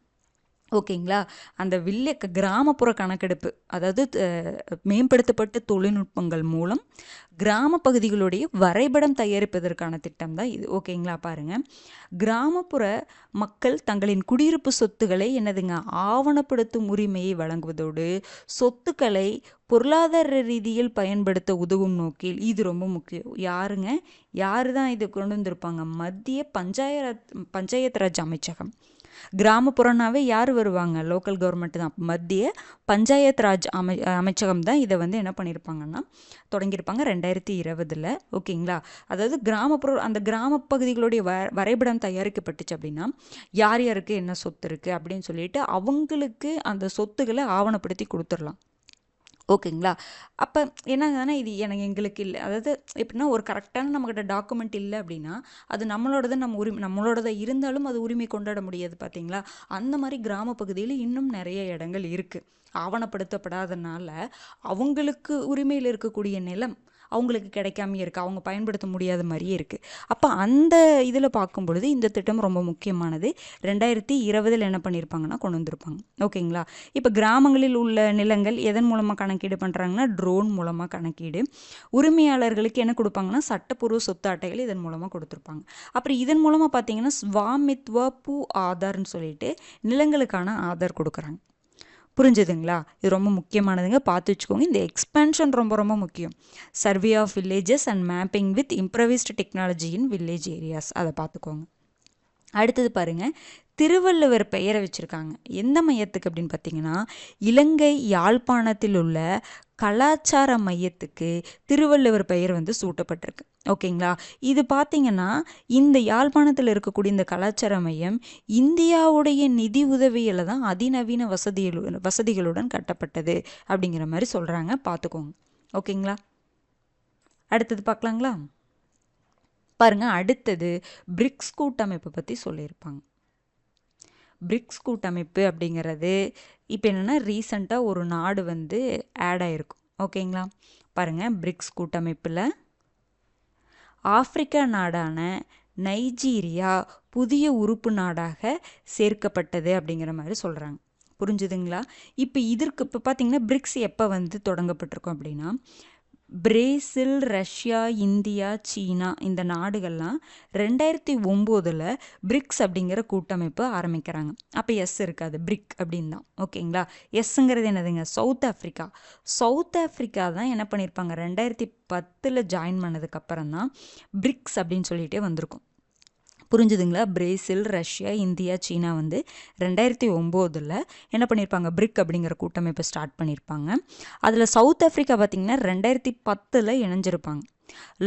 ஓகேங்களா, அந்த கிராமப்புற கணக்கெடுப்பு, அதாவது மேம்படுத்தப்பட்ட தொழில்நுட்பங்கள் மூலம் கிராம பகுதிகளுடைய வரைபடம் தயாரிப்பதற்கான திட்டம் தான் இது. ஓகேங்களா? பாருங்கள், கிராமப்புற மக்கள் தங்களின் குடியிருப்பு சொத்துக்களை என்னதுங்க, ஆவணப்படுத்தும் உரிமையை வழங்குவதோடு சொத்துக்களை பொருளாதார ரீதியில் பயன்படுத்த உதவும் நோக்கில். இது ரொம்ப முக்கியம். யாரு தான் இது கொண்டு வந்திருப்பாங்க? மத்திய பஞ்சாயத் ராஜ் அமைச்சகம். கிராமப்புறம்னாவே யார் வருவாங்க? லோக்கல் கவர்மெண்ட் தான். மத்திய பஞ்சாயத் ராஜ் அமைச்சகம் தான் இதை வந்து என்ன பண்ணியிருப்பாங்கன்னா தொடங்கியிருப்பாங்க 2020. ஓகேங்களா? அதாவது அந்த கிராம பகுதிகளுடைய வரைபடம் தயாரிக்கப்பட்டுச்சு அப்படின்னா யார் யாருக்கு என்ன சொத்து இருக்குது அப்படின்னு சொல்லிட்டு அவங்களுக்கு அந்த சொத்துக்களை ஆவணப்படுத்தி கொடுத்துடலாம். ஓகேங்களா? அப்போ என்னங்கன்னா இது எங்களுக்கு இல்லை. அதாவது எப்படின்னா ஒரு கரெக்டான நம்மக்கிட்ட டாக்குமெண்ட் இல்லை அப்படின்னா அது நம்மளோடதாக இருந்தாலும் அது உரிமை கொண்டாட முடியாது. பார்த்தீங்களா? அந்த மாதிரி கிராம பகுதியில் இன்னும் நிறைய இடங்கள் இருக்குது. ஆவணப்படுத்தப்படாதனால அவங்களுக்கு உரிமையில் இருக்கக்கூடிய நிலம் அவங்களுக்கு கிடைக்காம இருக்குது. அவங்க பயன்படுத்த முடியாத மாதிரியே இருக்குது. அப்போ அந்த இதில் பார்க்கும் பொழுது இந்த திட்டம் ரொம்ப முக்கியமானது. 2020 என்ன பண்ணியிருப்பாங்கன்னா கொண்டு வந்திருப்பாங்க. ஓகேங்களா? இப்போ கிராமங்களில் உள்ள நிலங்கள் எதன் மூலமாக கணக்கீடு பண்ணுறாங்கன்னா ட்ரோன் மூலமாக கணக்கீடு. உரிமையாளர்களுக்கு என்ன கொடுப்பாங்கன்னா சட்டப்பூர்வ சொத்து அட்டைகள் இதன் மூலமாக கொடுத்துருப்பாங்க. அப்புறம் இதன் மூலமாக பார்த்தீங்கன்னா ஸ்வாமித்வா பூ ஆதார்னு சொல்லிட்டு நிலங்களுக்கான ஆதார் கொடுக்குறாங்க. புரிஞ்சுதுங்களா? இது ரொம்ப முக்கியமானதுங்க, பார்த்து வச்சுக்கோங்க. இந்த எக்ஸ்பேன்ஷன் ரொம்ப ரொம்ப முக்கியம். Survey of villages and mapping with improvised technology in village areas, அதை பார்த்துக்கோங்க. அடுத்தது பாருங்க, திருவள்ளுவர் பெயரை வச்சுருக்காங்க. எந்த மையத்துக்கு அப்படின்னு பார்த்தீங்கன்னா இலங்கை யாழ்ப்பாணத்தில் உள்ள கலாச்சார மையத்துக்கு திருவள்ளுவர் பெயர் வந்து சூட்டப்பட்டிருக்கு. ஓகேங்களா? இது பார்த்தீங்கன்னா இந்த யாழ்ப்பாணத்தில் இருக்கக்கூடிய இந்த கலாச்சார மையம் இந்தியாவுடைய நிதி உதவியில் தான் அதிநவீன வசதிகளுடன் கட்டப்பட்டது அப்படிங்கிற மாதிரி சொல்கிறாங்க. பார்த்துக்கோங்க. ஓகேங்களா? அடுத்தது பார்க்கலாங்களா? பாருங்க, அடுத்தது பிரிக்ஸ் கூட்டமைப்பை பற்றி சொல்லியிருப்பாங்க. பிரிக்ஸ் கூட்டமைப்பு அப்படிங்கிறது இப்போ என்னென்னா ரீசண்டாக ஒரு நாடு வந்து ஆட் ஆகிருக்கும். ஓகேங்களா? பாருங்கள், பிரிக்ஸ் கூட்டமைப்பில் ஆப்பிரிக்கா நாடான நைஜீரியா புதிய உறுப்பு நாடாக சேர்க்கப்பட்டது அப்படிங்கிற மாதிரி சொல்கிறாங்க. புரிஞ்சுதுங்களா? இப்போ பார்த்தீங்கன்னா பிரிக்ஸ் எப்போ வந்து தொடங்கப்பட்டிருக்கோம் அப்படின்னா பிரேசில், ரஷ்யா, இந்தியா, சீனா இந்த நாடுகள்லாம் 2009 பிரிக்ஸ் அப்படிங்கிற கூட்டமைப்பு ஆரம்பிக்கிறாங்க. அப்போ எஸ் இருக்காது, பிரிக் அப்படின்னு தான். ஓகேங்களா? எஸ்ங்கிறது என்னதுங்க? South Africa. சவுத் ஆஃப்ரிக்கா தான் என்ன பண்ணியிருப்பாங்க 2010 ஜாயின் பண்ணதுக்கப்புறம் தான் பிரிக்ஸ் அப்படின்னு சொல்லிகிட்டே வந்திருக்கும். புரிஞ்சுதுங்களா? பிரேசில், ரஷ்யா, இந்தியா, சீனா வந்து 2009 என்ன பண்ணியிருப்பாங்க பிரிக் அப்படிங்கிற கூட்டமைப்பை ஸ்டார்ட் பண்ணியிருப்பாங்க. அதில் சவுத் ஆஃப்ரிக்கா பார்த்திங்கன்னா 2010 இணைஞ்சிருப்பாங்க.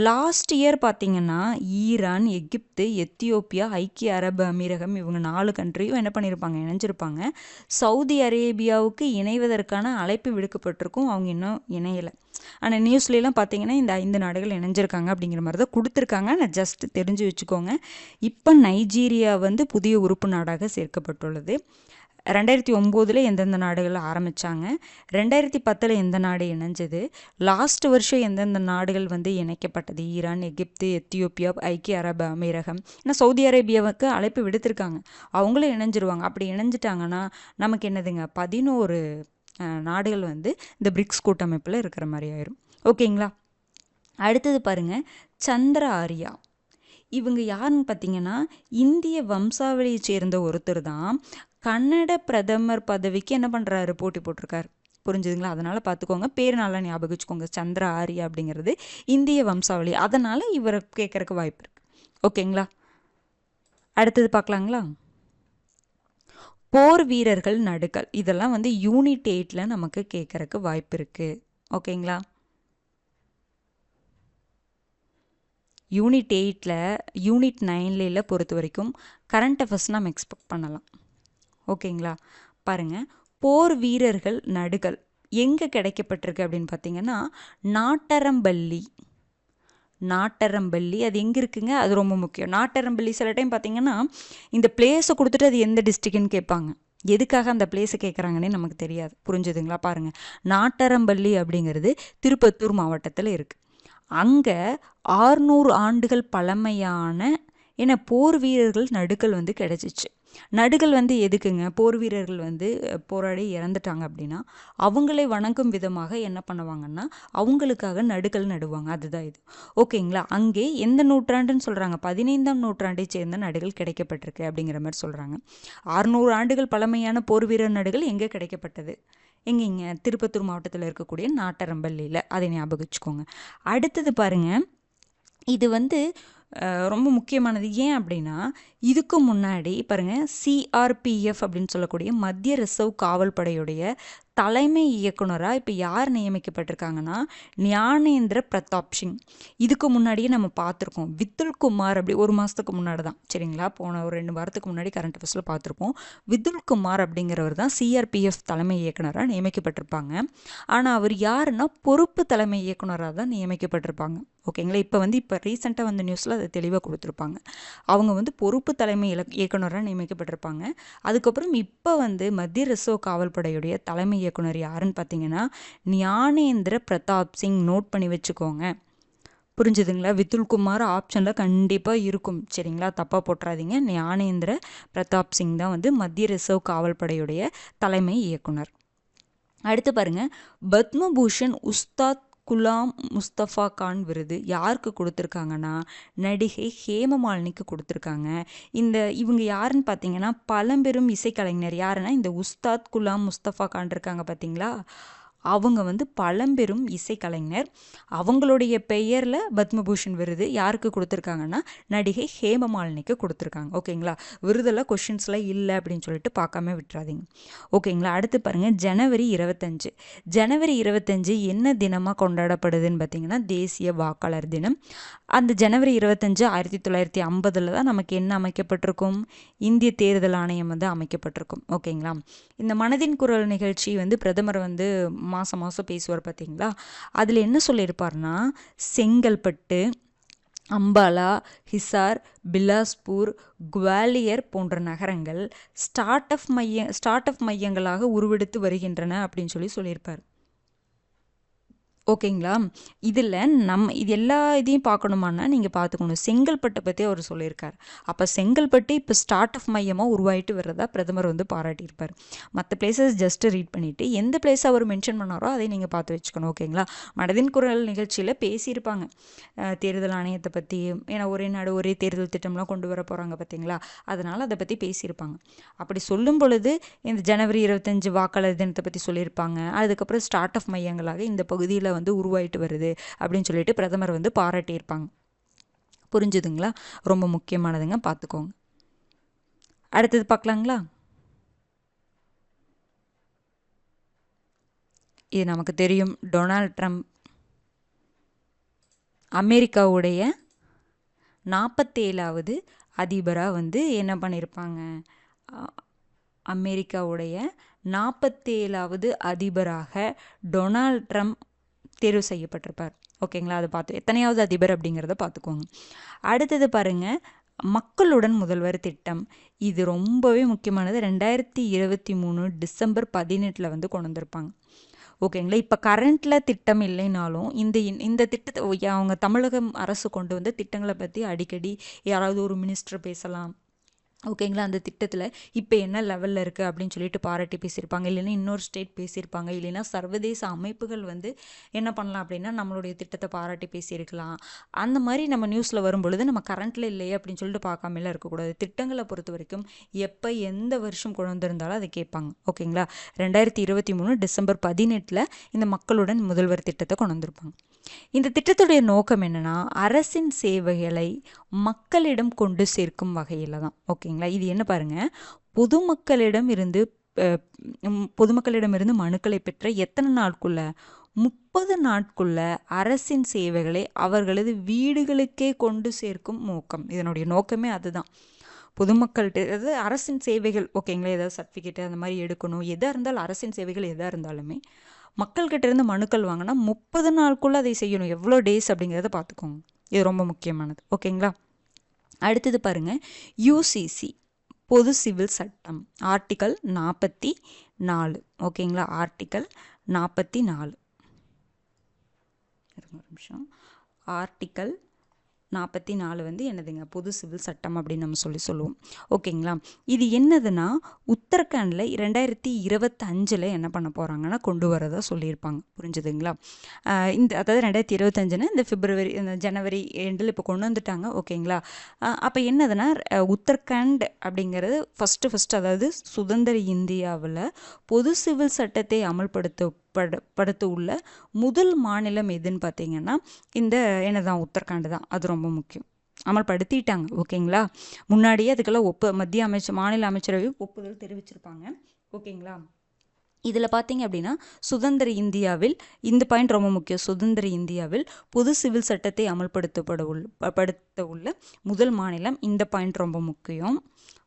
லாஸ்ட் இயர் பார்த்திங்கன்னா ஈரான், எகிப்து, எத்தியோப்பியா, ஐக்கிய அரபு அமீரகம் இவங்க 4 கண்ட்ரியும் என்ன பண்ணியிருப்பாங்க இணைஞ்சிருப்பாங்க. சவுதி அரேபியாவுக்கு இணைவதற்கான அழைப்பு விடுக்கப்பட்டிருக்கும், அவங்க இன்னும் இணையலை. ஆனால் நியூஸ்லாம் பார்த்தீங்கன்னா இந்த 5 நாடுகள் இணைஞ்சிருக்காங்க அப்படிங்கிற மாதிரி தான் கொடுத்துருக்காங்க. நான் ஜஸ்ட் தெரிஞ்சு வச்சுக்கோங்க. இப்போ நைஜீரியா வந்து புதிய உறுப்பு நாடாக சேர்க்கப்பட்டுள்ளது. 2009 எந்தெந்த நாடுகள் ஆரம்பித்தாங்க, 2010 எந்த நாடு இணைஞ்சது, லாஸ்ட் வருஷம் எந்தெந்த நாடுகள் வந்து இணைக்கப்பட்டது, ஈரான், எகிப்து, எத்தியோப்பியா, ஐக்கிய அரபு அமீரகம். ஏன்னா சவுதி அரேபியாவுக்கு அழைப்பு விடுத்திருக்காங்க, அவங்களும் இணைஞ்சிருவாங்க. அப்படி இணைஞ்சிட்டாங்கன்னா நமக்கு என்னதுங்க 11 நாடுகள் வந்து இந்த பிரிக்ஸ் கூட்டமைப்பில் இருக்கிற மாதிரி ஆயிரும். ஓகேங்களா? அடுத்தது பாருங்கள், சந்திர ஆரியா. இவங்க யாருன்னு பார்த்தீங்கன்னா இந்திய வம்சாவளியை சேர்ந்த ஒருத்தர் தான் கன்னட பிரதமர் பதவிக்கு என்ன பண்ணுறாரு போட்டி போட்டிருக்காரு. புரிஞ்சுதுங்களா? அதனால் பார்த்துக்கோங்க, பேர் நல்லா ஞாபகம் வச்சுக்கோங்க. சந்திர ஆரியா அப்படிங்கிறது இந்திய வம்சாவளி, அதனால் இவரை கேட்குறக்கு வாய்ப்பு இருக்குது. ஓகேங்களா? அடுத்தது பார்க்கலாங்களா? போர் வீரர்கள் நடுகள், இதெல்லாம் வந்து யூனிட் 8 நமக்கு கேட்குறக்கு வாய்ப்பு இருக்குது. ஓகேங்களா? யூனிட் 8 யூனிட் 9 பொறுத்த வரைக்கும் கரண்ட் அஃபேர்ஸ் நம்ம எக்ஸ்பெக்ட் பண்ணலாம். ஓகேங்களா? பாருங்கள், போர் வீரர்கள் நடுகள் எங்கே கிடைக்கப்பட்டிருக்கு அப்படின்னு பார்த்தீங்கன்னா நாட்டரம்பள்ளி அது எங்கே இருக்குங்க? அது ரொம்ப முக்கியம். நாட்டரம்பள்ளி சில டைம் பார்த்தீங்கன்னா இந்த பிளேஸை கொடுத்துட்டு அது எந்த டிஸ்ட்ரிக்ட்னு கேட்பாங்க. எதுக்காக அந்த பிளேஸை கேட்குறாங்கன்னே நமக்கு தெரியாது. புரிஞ்சுதுங்களா? பாருங்கள், நாட்டரம்பள்ளி அப்படிங்கிறது திருப்பத்தூர் மாவட்டத்தில் இருக்குது. அங்கே 600 ஆண்டுகள் பழமையான போர் வீரர்கள் நடுகள் வந்து கிடைச்சிச்சு. நடுகள் வந்து எதுக்குங்க? போர் வீரர்கள் வந்து போராடி இறந்துட்டாங்க அப்படின்னா அவங்களை வணங்கும் விதமாக என்ன பண்ணுவாங்கன்னா அவங்களுக்காக நடுகள் நடுவாங்க. அதுதான் இது. ஓகேங்களா? அங்கே எந்த நூற்றாண்டுன்னு சொல்கிறாங்க? 15ஆம் நூற்றாண்டை சேர்ந்த நடுகள் கிடைக்கப்பட்டிருக்கு அப்படிங்கிற மாதிரி சொல்கிறாங்க. 600 ஆண்டுகள் பழமையான போர் வீரர் நடுகள் எங்கே கிடைக்கப்பட்டது? எங்கேங்க? திருப்பத்தூர் மாவட்டத்தில் இருக்கக்கூடிய நாட்டரம்பள்ளியில். அதை ஞாபகம் வச்சுக்கோங்க. அடுத்தது பாருங்கள், இது வந்து ரொம்ப முக்கியமானது. ஏன் அப்படின்னா, இதுக்கு முன்னாடி பாருங்கள், சிஆர்பிஎஃப் அப்படின்னு சொல்லக்கூடிய மத்திய ரிசர்வ் காவல் படையுடைய தலைமை இயக்குனராக இப்போ யார் நியமிக்கப்பட்டிருக்காங்கன்னா, ஞானேந்திர பிரதாப் சிங். இதுக்கு முன்னாடியே நம்ம பார்த்துருக்கோம். வித்துல் குமார் அப்படி ஒரு மாதத்துக்கு முன்னாடி தான், சரிங்களா, போன ஒரு 2 வாரத்துக்கு முன்னாடி கரண்ட் அஃபேர்ஸில் பார்த்துருப்போம். வித்துல் குமார் அப்படிங்கிறவர் தான் சிஆர்பிஎஃப் தலைமை இயக்குனராக நியமிக்கப்பட்டிருப்பாங்க. ஆனால் அவர் யாருன்னா பொறுப்பு தலைமை இயக்குனராக தான் நியமிக்கப்பட்டிருப்பாங்க. ஓகேங்களா, இப்போ ரீசெண்டாக வந்த நியூஸில் அதை தெளிவாக கொடுத்துருப்பாங்க. அவங்க பொறுப்பு தலைமை இயக்குனராக நியமிக்கப்பட்டிருப்பாங்க. அதுக்கப்புறம் இப்போ மத்திய ரிசர்வ் காவல் படையுடைய தலைமை இயக்குனர் யாருன்னு பார்த்தீங்கன்னா, ஞானேந்திர பிரதாப் சிங். நோட் பண்ணி வச்சுக்கோங்க, புரிஞ்சுதுங்களா? வித்துல் குமார் ஆப்ஷனில் கண்டிப்பாக இருக்கும், சரிங்களா, தப்பாக போட்டுறாதீங்க. ஞானேந்திர பிரதாப் சிங் தான் மத்திய ரிசர்வ் காவல் படையுடைய தலைமை இயக்குனர். அடுத்து பாருங்க, பத்மபூஷன் உஸ்தாத் குலாம் முஸ்தஃபா கான் விருது யாருக்கு கொடுத்துருக்காங்கன்னா, நடிகை ஹேமமாலினிக்கு கொடுத்துருக்காங்க. இவங்க யாருன்னு பார்த்தீங்கன்னா, பழம்பெரும் இசைக்கலைஞர். யாருன்னா இந்த உஸ்தாத் குலாம் முஸ்தஃபா கான் இருக்காங்க பார்த்தீங்களா, அவங்க பழம்பெரும் இசைக்கலைஞர். அவங்களுடைய பெயரில் பத்மபூஷன் விருது யாருக்கு கொடுத்துருக்காங்கன்னா, நடிகை ஹேமமாலினிக்கு கொடுத்துருக்காங்க. ஓகேங்களா, விருதெல்லாம் கொஷின்ஸ்லாம் இல்லை அப்படின்னு சொல்லிட்டு பார்க்காம விட்டுறாதீங்க. ஓகேங்களா, அடுத்து பாருங்கள், ஜனவரி 25. ஜனவரி 25 என்ன தினமாக கொண்டாடப்படுதுன்னு பார்த்தீங்கன்னா, தேசிய வாக்காளர் தினம். அந்த ஜனவரி 25 1950 தான் நமக்கு என்ன அமைக்கப்பட்டிருக்கும், இந்திய தேர்தல் ஆணையம் அமைக்கப்பட்டிருக்கும். ஓகேங்களா, இந்த மனதின் குரல் நிகழ்ச்சி பிரதமர் மாதம் பேசுவார் பார்த்தீங்களா, அதில் என்ன சொல்லியிருப்பார்னா, செங்கல்பட்டு, அம்பாலா, ஹிசார், பிலாஸ்பூர், குவாலியர் போன்ற நகரங்கள் ஸ்டார்ட் அப் மையங்களாக உருவெடுத்து வருகின்றன அப்படின்னு சொல்லியிருப்பார். ஓகேங்களா, இதில் இது எல்லா இதையும் பார்க்கணுமானா நீங்கள் பார்த்துக்கணும். செங்கல்பட்டை பற்றி அவர் சொல்லியிருக்கார். அப்போ செங்கல்பட்டு இப்போ ஸ்டார்ட் அப் மையமாக உருவாயிட்டு வர்றதா பிரதமர் பாராட்டியிருப்பார். மற்ற பிளேசஸ் ஜஸ்ட்டு ரீட் பண்ணிவிட்டு எந்த பிளேஸ் அவர் மென்ஷன் பண்ணாரோ அதை நீங்கள் பார்த்து வச்சுக்கணும். ஓகேங்களா, மனதின் குரல் நிகழ்ச்சியில் பேசியிருப்பாங்க தேர்தல் ஆணையத்தை பற்றி. ஏன்னா ஒரே நாடு ஒரே தேர்தல் திட்டம்லாம் கொண்டு வர போகிறாங்க பார்த்தீங்களா, அதனால் அதை பற்றி பேசியிருப்பாங்க. அப்படி சொல்லும் பொழுது இந்த ஜனவரி 25 வாக்காளர் தினத்தை பற்றி சொல்லியிருப்பாங்க. அதுக்கப்புறம் ஸ்டார்ட் அப் மையங்களாக இந்த பகுதியில் உருவாயிட்டு வருது அப்படின்னு சொல்லிட்டு பிரதமர் பாராட்டியிருப்பாங்க. புரிஞ்சுதுங்களா? ரொம்ப முக்கியமானதுங்க, பார்த்துக்கோங்க. அடுத்தது பார்க்கலாங்களா? இது நமக்கு தெரியும், டொனால்ட் ட்ரம்ப் அமெரிக்காவுடைய 47வது அதிபராக என்ன பண்ணியிருப்பாங்க, அமெரிக்காவுடைய 47வது அதிபராக டொனால்ட் ட்ரம்ப் தேர்வு செய்யப்பட்டிருப்பார். ஓகேங்களா, அதை பார்த்து எத்தனையாவது அதிபர் அப்படிங்கிறத பார்த்துக்கோங்க. அடுத்தது பாருங்கள், மக்களுடன் முதல்வர் திட்டம். இது ரொம்பவே முக்கியமானது. 2023 டிசம்பர் 18 கொண்டு வந்திருப்பாங்க. ஓகேங்களா, இப்போ கரண்ட்டில் திட்டம் இல்லைனாலும் இந்த திட்டத்தை அவங்க தமிழக அரசு கொண்டு வந்த திட்டங்களை பற்றி அடிக்கடி யாராவது ஒரு மினிஸ்டர் பேசலாம். ஓகேங்களா, அந்த திட்டத்தில் இப்போ என்ன லெவலில் இருக்குது அப்படின்னு சொல்லிட்டு பாராட்டி பேசியிருப்பாங்க. இல்லைன்னா இன்னொரு ஸ்டேட் பேசியிருப்பாங்க. இல்லைன்னா சர்வதேச அமைப்புகள் என்ன பண்ணலாம் அப்படின்னா நம்மளுடைய திட்டத்தை பாராட்டி பேசியிருக்கலாம். அந்த மாதிரி நம்ம நியூஸில் வரும்பொழுது நம்ம கரண்ட்டில் இல்லையே அப்படின்னு சொல்லிட்டு பார்க்காமலாம் இருக்கக்கூடாது. திட்டங்களை பொறுத்த வரைக்கும் எப்போ எந்த வருஷம் கொண்டு வந்திருந்தாலும் அதை கேட்பாங்க. ஓகேங்களா, 2023 டிசம்பர் 18 இந்த மக்களுடன் முதல்வர் திட்டத்தை கொண்டு வந்திருப்பாங்க. இந்த திட்டத்துடைய நோக்கம் என்னன்னா, அரசின் சேவைகளை மக்களிடம் கொண்டு சேர்க்கும் வகையில் தான். ஓகேங்களா, இது என்ன பாருங்க, பொதுமக்களிடமிருந்து மனுக்களை பெற்ற எத்தனை நாட்குள்ள, 30 நாட்குள்ள அரசின் சேவைகளை அவர்களது வீடுகளுக்கே கொண்டு சேர்க்கும் நோக்கம். இதனுடைய நோக்கமே அதுதான். பொதுமக்கள்கிட்ட, அதாவது அரசின் சேவைகள். ஓகேங்களா, ஏதாவது சர்டிஃபிகேட்டு அந்த மாதிரி எடுக்கணும், எதாக இருந்தாலும் அரசின் சேவைகள் எதாக இருந்தாலுமே மக்கள்கிட்ட இருந்து மனுக்கள் வாங்கினா 30 நாளுக்குள்ளே அதை செய்யணும். எவ்வளோ டேஸ் அப்படிங்கிறத பார்த்துக்கோங்க, இது ரொம்ப முக்கியமானது. ஓகேங்களா, அடுத்தது பாருங்கள், யூசிசி பொது சிவில் சட்டம் ஆர்டிக்கல் 44. ஓகேங்களா, ஆர்டிக்கல் 44. ஒரு நிமிஷம். ஆர்டிக்கல் 44 என்னதுங்க, பொது சிவில் சட்டம் அப்படின்னு நம்ம சொல்லுவோம். ஓகேங்களா, இது என்னதுன்னா உத்தரகாண்டில் 2025 என்ன பண்ண போகிறாங்கன்னா கொண்டு வரதா சொல்லியிருப்பாங்க. புரிஞ்சுதுங்களா? அதாவது 2025 இந்த பிப்ரவரி இந்த ஜனவரி எண்டில் இப்போ கொண்டு வந்துட்டாங்க. ஓகேங்களா, அப்போ என்னதுன்னா உத்தரகாண்ட் அப்படிங்கிறது ஃபஸ்ட்டு அதாவது சுதந்திர இந்தியாவில் பொது சிவில் சட்டத்தை அமல்படுத்த உள்ள முதல் மாநிலம் எதுன்னு பார்த்தீங்கன்னா இந்த என்னதான் உத்தரகாண்ட் தான். அது ரொம்ப முக்கியம். அமல்படுத்திட்டாங்க. ஓகேங்களா? முன்னாடியே அதுக்கெல்லாம் மத்திய மாநில அமைச்சரவை ஒப்புதல் தெரிவிச்சிருப்பாங்க. ஓகேங்களா? இதில் பார்த்தீங்க அப்படின்னா சுதந்திர இந்தியாவில் இந்த பாயிண்ட் ரொம்ப முக்கியம். சுதந்திர இந்தியாவில் பொது சிவில் சட்டத்தை படுத்த உள்ள முதல் மாநிலம். இந்த பாயிண்ட் ரொம்ப முக்கியம்.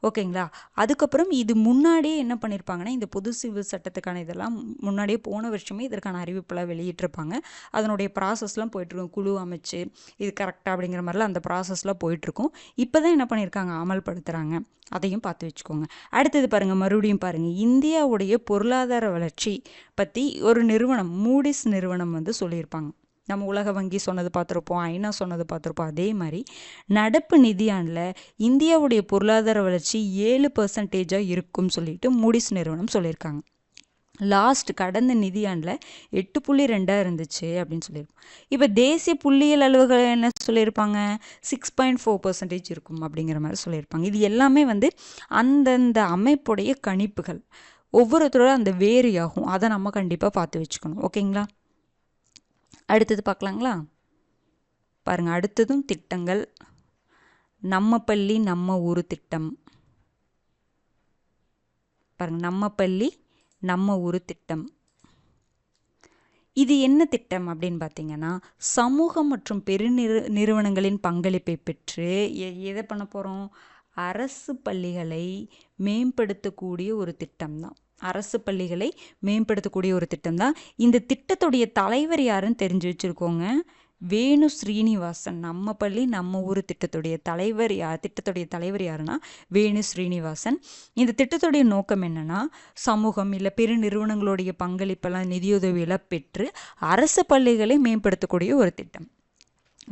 ஓகேங்களா? அதுக்கப்புறம் இது முன்னாடியே என்ன பண்ணியிருப்பாங்கன்னா, இந்த பொது சிவில் சட்டத்துக்கான இதெல்லாம் முன்னாடியே போன வருஷமே இதற்கான அறிவிப்பெல்லாம் வெளியிட்டிருப்பாங்க. அதனுடைய ப்ராசஸ்லாம் போயிட்டுருக்கும். குழு அமைச்சு இது கரெக்டாக அப்படிங்கிற மாதிரிலாம் அந்த ப்ராசஸ்லாம் போயிட்டுருக்கும். இப்போ தான் என்ன பண்ணியிருக்காங்க, அமல்படுத்துகிறாங்க. அதையும் பார்த்து வச்சுக்கோங்க. அடுத்தது பாருங்கள், மறுபடியும் பாருங்கள். இந்தியாவுடைய பொருளாதார வளர்ச்சி பற்றி ஒரு நிறுவனம், மூடிஸ் நிறுவனம் வந்து சொல்லியிருப்பாங்க. நம்ம உலக வங்கி சொன்னது பார்த்துருப்போம், ஐநா சொன்னது பார்த்துருப்போம். அதே மாதிரி நடப்பு நிதியாண்டில் இந்தியாவுடைய பொருளாதார வளர்ச்சி 7% இருக்கும்னு சொல்லிட்டு மூடிஸ் நிறுவனம் சொல்லியிருக்காங்க. கடந்த நிதியாண்டில் 8.2 இருந்துச்சு அப்படின்னு சொல்லியிருப்போம். இப்போ தேசிய புள்ளியியல் அலுவலகம் என்ன சொல்லியிருப்பாங்க, 6.4% இருக்கும் அப்படிங்கிற மாதிரி சொல்லியிருப்பாங்க. இது எல்லாமே வந்து அந்தந்த அமைப்புடைய கணிப்புகள், ஒவ்வொருத்தரோட அந்த வேரி ஆகும். அதை நம்ம கண்டிப்பாக பார்த்து வச்சுக்கணும். ஓகேங்களா? அடுத்தது பார்க்கலாங்களா? பாருங்கள், அடுத்ததும் திட்டங்கள். நம்ம பள்ளி நம்ம ஊர் திட்டம். பாருங்கள், நம்ம பள்ளி நம்ம ஊர் திட்டம். இது என்ன திட்டம் அப்படின்னு பார்த்தீங்கன்னா, சமூகம் மற்றும் நிறுவனங்களின் பங்களிப்பை பெற்று எதை பண்ண போகிறோம், அரசு பள்ளிகளை மேம்படுத்தக்கூடிய ஒரு திட்டம் தான். அரசு பள்ளிகளை மேம்படுத்தக்கூடிய ஒரு திட்டம் தான். இந்த திட்டத்துடைய தலைவர் யாருன்னு தெரிஞ்சு வச்சுருக்கோங்க. வேணு ஸ்ரீனிவாசன். நம்ம பள்ளி நம்ம ஊர் திட்டத்துடைய தலைவர் யாருன்னா வேணு ஸ்ரீனிவாசன். இந்த திட்டத்துடைய நோக்கம் என்னன்னா, சமூகம் இல்லை பெரு நிறுவனங்களுடைய பங்களிப்பெல்லாம் நிதியுதவியெல்லாம் பெற்று அரசு பள்ளிகளை மேம்படுத்தக்கூடிய ஒரு திட்டம்.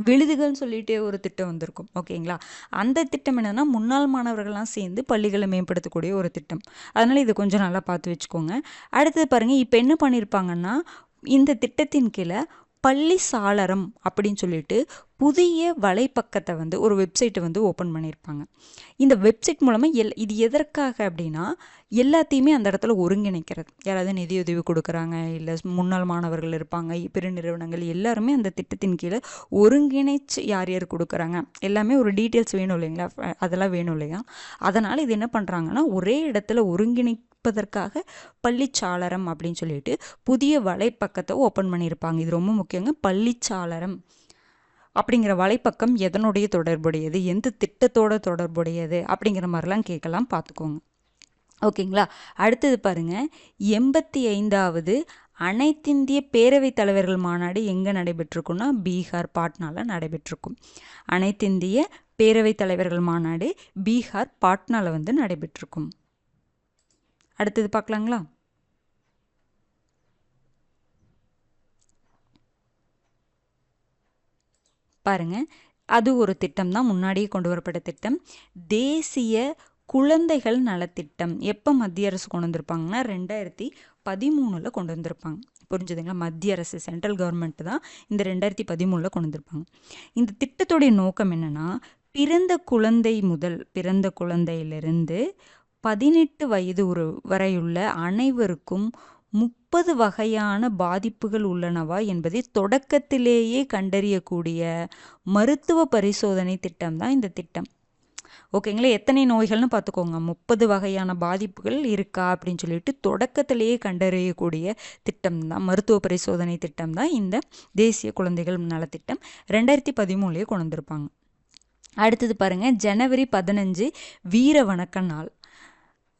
விழுதுகள்னு சொல்லிட்டு ஒரு திட்டம் வந்திருக்கும். ஓகேங்களா? அந்த திட்டம் என்னன்னா, முன்னாள் மாணவர்கள்லாம் சேர்ந்து பள்ளிகளை மேம்படுத்தக்கூடிய ஒரு திட்டம். அதனால் இது கொஞ்சம் நல்லா பார்த்து வச்சுக்கோங்க. அடுத்தது பாருங்கள், இப்போ என்ன பண்ணியிருப்பாங்கன்னா, இந்த திட்டத்தின் கீழே பள்ளி சாளரம் அப்படின்னு சொல்லிட்டு புதிய வலைப்பக்கத்தை வந்து ஒரு வெப்சைட்டை வந்து ஓப்பன் பண்ணியிருப்பாங்க. இந்த வெப்சைட் மூலமாக இது எதற்காக அப்படின்னா, எல்லாத்தையுமே அந்த இடத்துல ஒருங்கிணைக்கிறது. யாராவது நிதியுதவி கொடுக்குறாங்க, இல்லை முன்னாள் மாணவர்கள் இருப்பாங்க, பெருநிறுவனங்கள் எல்லாருமே அந்த திட்டத்தின் கீழே ஒருங்கிணைச்சு யார் யார் கொடுக்குறாங்க எல்லாமே ஒரு டீட்டெயில்ஸ் வேணும் இல்லைங்களா? அதெல்லாம் வேணும் இல்லையா? அதனால் இது என்ன பண்ணுறாங்கன்னா, ஒரே இடத்துல ஒருங்கிணைப்பதற்காக பள்ளிச்சாளரம் அப்படின்னு சொல்லிட்டு புதிய வலைப்பக்கத்தை ஓப்பன் பண்ணியிருப்பாங்க. இது ரொம்ப முக்கியங்க. பள்ளிச்சாளரம் அப்படிங்கிற வலைப்பக்கம் எதனுடைய தொடர்புடையது, எந்த திட்டத்தோட தொடர்புடையது அப்படிங்கிற மாதிரிலாம் கேட்கலாம், பார்த்துக்கோங்க. ஓகேங்களா? அடுத்தது பாருங்க, 85வது அனைத்திந்திய பேரவைத் தலைவர்கள் மாநாடு எங்கே நடைபெற்றிருக்குன்னா, பீகார் பாட்னாவில் நடைபெற்றிருக்கும். அனைத்திந்திய பேரவைத் தலைவர்கள் மாநாடு பீகார் பாட்னாவில் வந்து நடைபெற்றிருக்கும். அடுத்தது பார்க்கலாங்களா? பாருங்க, அது ஒரு திட்டம் தான், முன்னாடியே கொண்டு வரப்பட்ட திட்டம். தேசிய குழந்தைகள் நலத்திட்டம் எப்போ மத்திய அரசு கொண்டு வந்திருப்பாங்கன்னா, 2013 கொண்டு வந்திருப்பாங்க. புரிஞ்சுதுங்களா? மத்திய அரசு, சென்ட்ரல் கவர்மெண்ட் தான் இந்த 2013 கொண்டு வந்திருப்பாங்க. இந்த திட்டத்துடைய நோக்கம் என்னன்னா, பிறந்த குழந்தையிலிருந்து 18 வயது வரையுள்ள அனைவருக்கும் 30 வகையான பாதிப்புகள் உள்ளனவா என்பதை தொடக்கத்திலேயே கண்டறியக்கூடிய மருத்துவ பரிசோதனை திட்டம் தான் இந்த திட்டம். ஓகேங்களா? எத்தனை நோய்கள்னு பார்த்துக்கோங்க. 30 வகையான பாதிப்புகள் இருக்கா அப்படின்னு சொல்லிட்டு தொடக்கத்திலேயே கண்டறியக்கூடிய திட்டம் தான், மருத்துவ பரிசோதனை திட்டம் தான் இந்த தேசிய குழந்தைகள் நலத்திட்டம். 2013 கொண்டு வந்திருப்பாங்க. அடுத்தது பாருங்க, ஜனவரி 15 வீர வணக்க நாள்.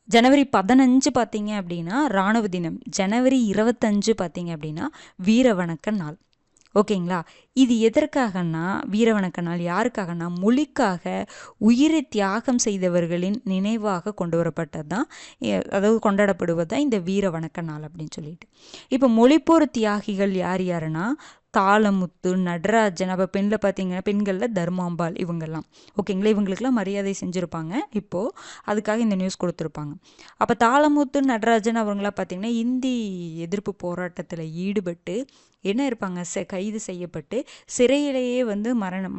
ஜனவரி 15 பார்த்தீங்க அப்படின்னா இராணுவ தினம். ஜனவரி 25 பார்த்தீங்க அப்படின்னா வீர வணக்க நாள். ஓகேங்களா? இது எதற்காகனா, வீர வணக்க நாள் யாருக்காகனா, மொழிக்காக உயிரை தியாகம் செய்தவர்களின் நினைவாக கொண்டு வரப்பட்டது தான், அதாவது கொண்டாடப்படுவது தான் இந்த வீர வணக்க நாள் அப்படின்னு சொல்லிட்டு. இப்போ மொழிப்போர் தியாகிகள் யார் யாருன்னா, தாளமுத்து, நடராஜன். அப்போ பெண்களில் தர்மாம்பாள், இவங்கெல்லாம். ஓகேங்களா? இவங்களுக்கெல்லாம் மரியாதை செஞ்சுருப்பாங்க. இப்போது அதுக்காக இந்த நியூஸ் கொடுத்துருப்பாங்க. அப்போ தாளமுத்து, நடராஜன் அவங்களாம் பார்த்திங்கன்னா இந்தி எதிர்ப்பு போராட்டத்தில் ஈடுபட்டு என்ன இருப்பாங்க, கைது செய்யப்பட்டு சிறையிலேயே வந்து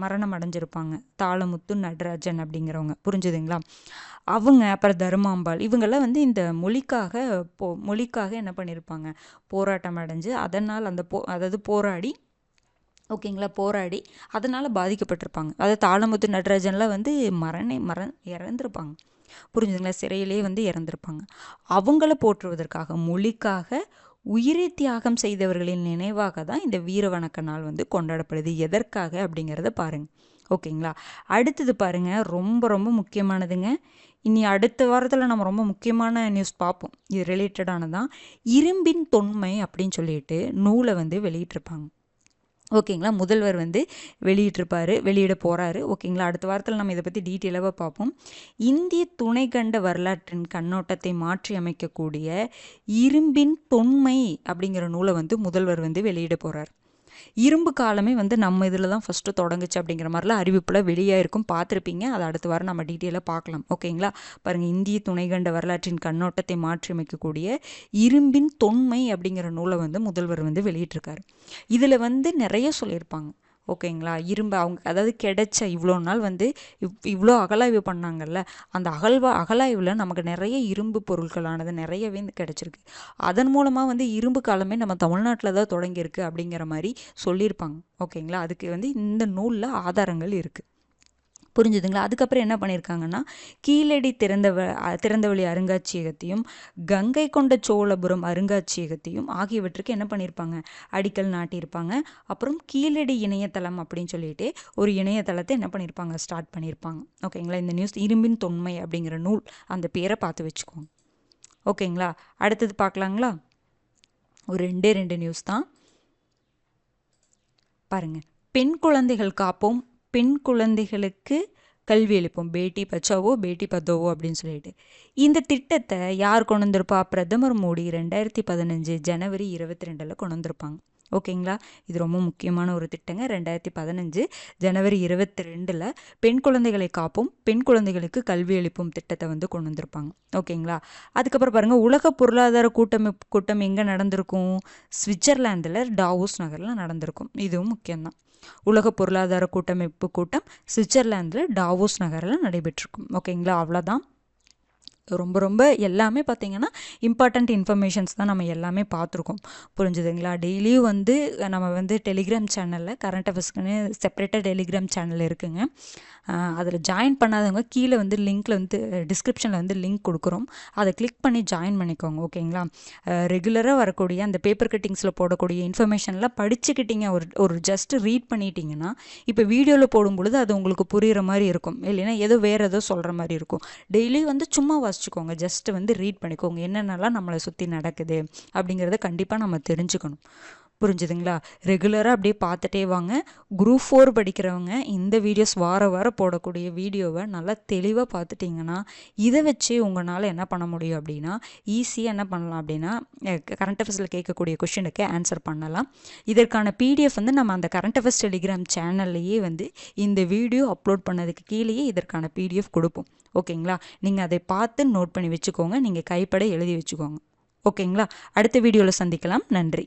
மரணம் அடைஞ்சிருப்பாங்க. தாளமுத்து, நடராஜன் அப்படிங்கிறவங்க. புரிஞ்சுதுங்களா? அவங்க, அப்புறம் தர்மாம்பாள், இவங்கெல்லாம் வந்து இந்த மொழிக்காக என்ன பண்ணியிருப்பாங்க, போராட்டம் அடைஞ்சு அதனால் அதாவது போராடி ஓகேங்களா, போராடி அதனால் பாதிக்கப்பட்டிருப்பாங்க. அதாவது தாளமுத்து நடராஜன்லாம் வந்து இறந்துருப்பாங்க. புரிஞ்சுதுங்களா, சிறையிலே வந்து இறந்துருப்பாங்க. அவங்கள போற்றுவதற்காக, மொழிக்காக உயிரை தியாகம் செய்தவர்களின் நினைவாக தான் இந்த வீர வணக்க நாள் வந்து கொண்டாடப்படுது. எதற்காக அப்படிங்கிறத பாருங்க. ஓகேங்களா, அடுத்தது பாருங்க, ரொம்ப ரொம்ப முக்கியமானதுங்க. இனி அடுத்த வாரத்தில் நம்ம ரொம்ப முக்கியமான நியூஸ் பார்ப்போம். இது ரிலேட்டடானதான். இரும்பின் தொன்மை அப்படின்னு சொல்லிட்டு நூலை வந்து வெளியிட்டிருப்பாங்க. ஓகேங்களா, முதல்வர் வந்து வெளியிட போகிறாரு. ஓகேங்களா, அடுத்த வாரத்தில் நம்ம இதை பற்றி டீட்டெயிலாக பார்ப்போம். இந்திய துணைக்கண்ட வரலாற்றின் கண்ணோட்டத்தை மாற்றி அமைக்கக்கூடிய இரும்பின் தொன்மை அப்படிங்கிற நூலை வந்து முதல்வர் வந்து வெளியிட போகிறார். இரும்பு காலமே வந்து நம்ம இதில் தான் ஃபஸ்ட்டு தொடங்குச்சு அப்படிங்கிற மாதிரிலாம் அறிவிப்பில் வெளியாக இருக்கும், பார்த்துருப்பீங்க. அதை அடுத்த வாரம் நம்ம டீட்டெயிலாக பார்க்கலாம். ஓகேங்களா, பாருங்கள், இந்திய துணைக்கண்ட வரலாற்றின் கண்ணோட்டத்தை மாற்றி அமைக்கக்கூடிய இரும்பின் தொன்மை அப்படிங்கிற நூலை வந்து முதல்வர் வந்து வெளியிட்டிருக்காரு. இதில் வந்து நிறைய சொல்லியிருப்பாங்க. ஓகேங்களா, இரும்பு அவங்க அதாவது கிடைச்ச இவ்வளோ நாள் வந்து இவ்வளோ அகலாய்வு பண்ணாங்கல்ல, அந்த அகலாய்வில் நமக்கு நிறைய இரும்பு பொருட்களானது நிறையவே கிடைச்சிருக்கு. அதன் மூலமாக வந்து இரும்பு காலமே நம்ம தமிழ்நாட்டில் தான் தொடங்கியிருக்கு அப்படிங்கிற மாதிரி சொல்லியிருப்பாங்க. ஓகேங்களா, அதுக்கு வந்து இந்த நூலில் ஆதாரங்கள் இருக்குது. புரிஞ்சுதுங்களா. அதுக்கப்புறம் என்ன பண்ணியிருக்காங்கன்னா, கீழடி திறந்தவெளி அருங்காட்சியகத்தையும் கங்கை கொண்ட சோழபுரம் அருங்காட்சியகத்தையும் ஆகியவற்றுக்கு என்ன பண்ணியிருப்பாங்க, அடிக்கல் நாட்டியிருப்பாங்க. அப்புறம் கீழடி இணையதளம் அப்படின்னு சொல்லிட்டு ஒரு இணையதளத்தை என்ன பண்ணியிருப்பாங்க, ஸ்டார்ட் பண்ணியிருப்பாங்க. ஓகேங்களா, இந்த நியூஸ் இரும்பின் தொன்மை அப்படிங்கிற நூல், அந்த பேரை பார்த்து வச்சுக்கோங்க. ஓகேங்களா, அடுத்தது பார்க்கலாங்களா. ஒரு ரெண்டு நியூஸ் தான் பாருங்க. பெண் குழந்தைகள் காப்போம், பெண் குழந்தைகளுக்கு கல்வி அளிப்போம், பேட்டி பச்சாவோ பேட்டி பத்தாவோ அப்படின்னு சொல்லிட்டு இந்த திட்டத்தை யார் கொண்டு வந்திருப்பா, பிரதமர் மோடி 2015 ஜனவரி 22 கொண்டு வந்திருப்பாங்க. ஓகேங்களா, இது ரொம்ப முக்கியமான ஒரு திட்டங்க. 2015 ஜனவரி 22 பெண் குழந்தைகளை காப்போம், பெண் குழந்தைகளுக்கு கல்வி அளிப்போம் திட்டத்தை வந்து கொண்டு வந்திருப்பாங்க. ஓகேங்களா, அதுக்கப்புறம் பாருங்கள், உலக பொருளாதார கூட்டம் எங்கே நடந்திருக்கும், சுவிட்சர்லாந்தில் டாவோஸ் நகரில் நடந்திருக்கும். இதுவும் முக்கியம்தான். உலக பொருளாதார கூட்டமைப்பு கூட்டம் சுவிட்சர்லாந்தில் டாவோஸ் நகரில் நடைபெற்றிருக்கும். ஓகேங்களா, அவ்வளோதான். ரொம்ப ரொம்ப எல்லாமே பார்த்திங்கன்னா இம்பார்ட்டண்ட் இன்ஃபர்மேஷன்ஸ் தான் நம்ம எல்லாமே பார்த்துருக்கோம். புரிஞ்சுதுங்களா. டெய்லியும் வந்து நம்ம வந்து டெலிகிராம் சேனலில் கரண்ட் அஃபேர்ஸ்க்குன்னு செப்பரேட்டாக டெலிகிராம் சேனல் இருக்குங்க. அதில் ஜாயின் பண்ணாதவங்க கீழே வந்து லிங்க்கில் வந்து டிஸ்கிரிப்ஷனில் வந்து லிங்க் கொடுக்குறோம், அதை கிளிக் பண்ணி ஜாயின் பண்ணிக்கோங்க. ஓகேங்களா, ரெகுலராக வரக்கூடிய அந்த பேப்பர் கட்டிங்ஸில் போடக்கூடிய இன்ஃபர்மேஷன்லாம் படிச்சுக்கிட்டீங்க, ஒரு ஜஸ்ட் ரீட் பண்ணிட்டீங்கன்னா இப்போ வீடியோவில் போடும்பொழுது அது உங்களுக்கு புரிகிற மாதிரி இருக்கும், இல்லைன்னா ஏதோ வேறு ஏதோ சொல்கிற மாதிரி இருக்கும். டெய்லி வந்து சும்மா வாசிச்சுக்கோங்க, ஜஸ்ட் வந்து ரீட் பண்ணிக்கோங்க, என்னென்னலாம் நம்மளை சுற்றி நடக்குது அப்படிங்கிறத கண்டிப்பாக நம்ம தெரிஞ்சுக்கணும். புரிஞ்சுதுங்களா. ரெகுலராக அப்படியே பார்த்துட்டே வாங்க. குரூப் 4 படிக்கிறவங்க இந்த வீடியோஸ் வாரம் போடக்கூடிய வீடியோவை நல்லா தெளிவாக பார்த்துட்டிங்கன்னா இதை வச்சு உங்களால் என்ன பண்ண முடியும் அப்படின்னா, ஈஸியாக என்ன பண்ணலாம் அப்படின்னா, கரண்ட் அஃபேர்ஸில் கேட்கக்கூடிய கொஷினுக்கு ஆன்சர் பண்ணலாம். இதற்கான பிடிஎஃப் வந்து நம்ம அந்த கரண்ட் அஃபேர்ஸ் டெலிகிராம் சேனல்லையே வந்து இந்த வீடியோ அப்லோட் பண்ணதுக்கு கீழேயே இதற்கான பிடிஎஃப் கொடுப்போம். ஓகேங்களா, நீங்கள் அதை பார்த்து நோட் பண்ணி வச்சுக்கோங்க, நீங்கள் கைப்பட எழுதி வச்சுக்கோங்க. ஓகேங்களா, அடுத்த வீடியோவில் சந்திக்கலாம். நன்றி.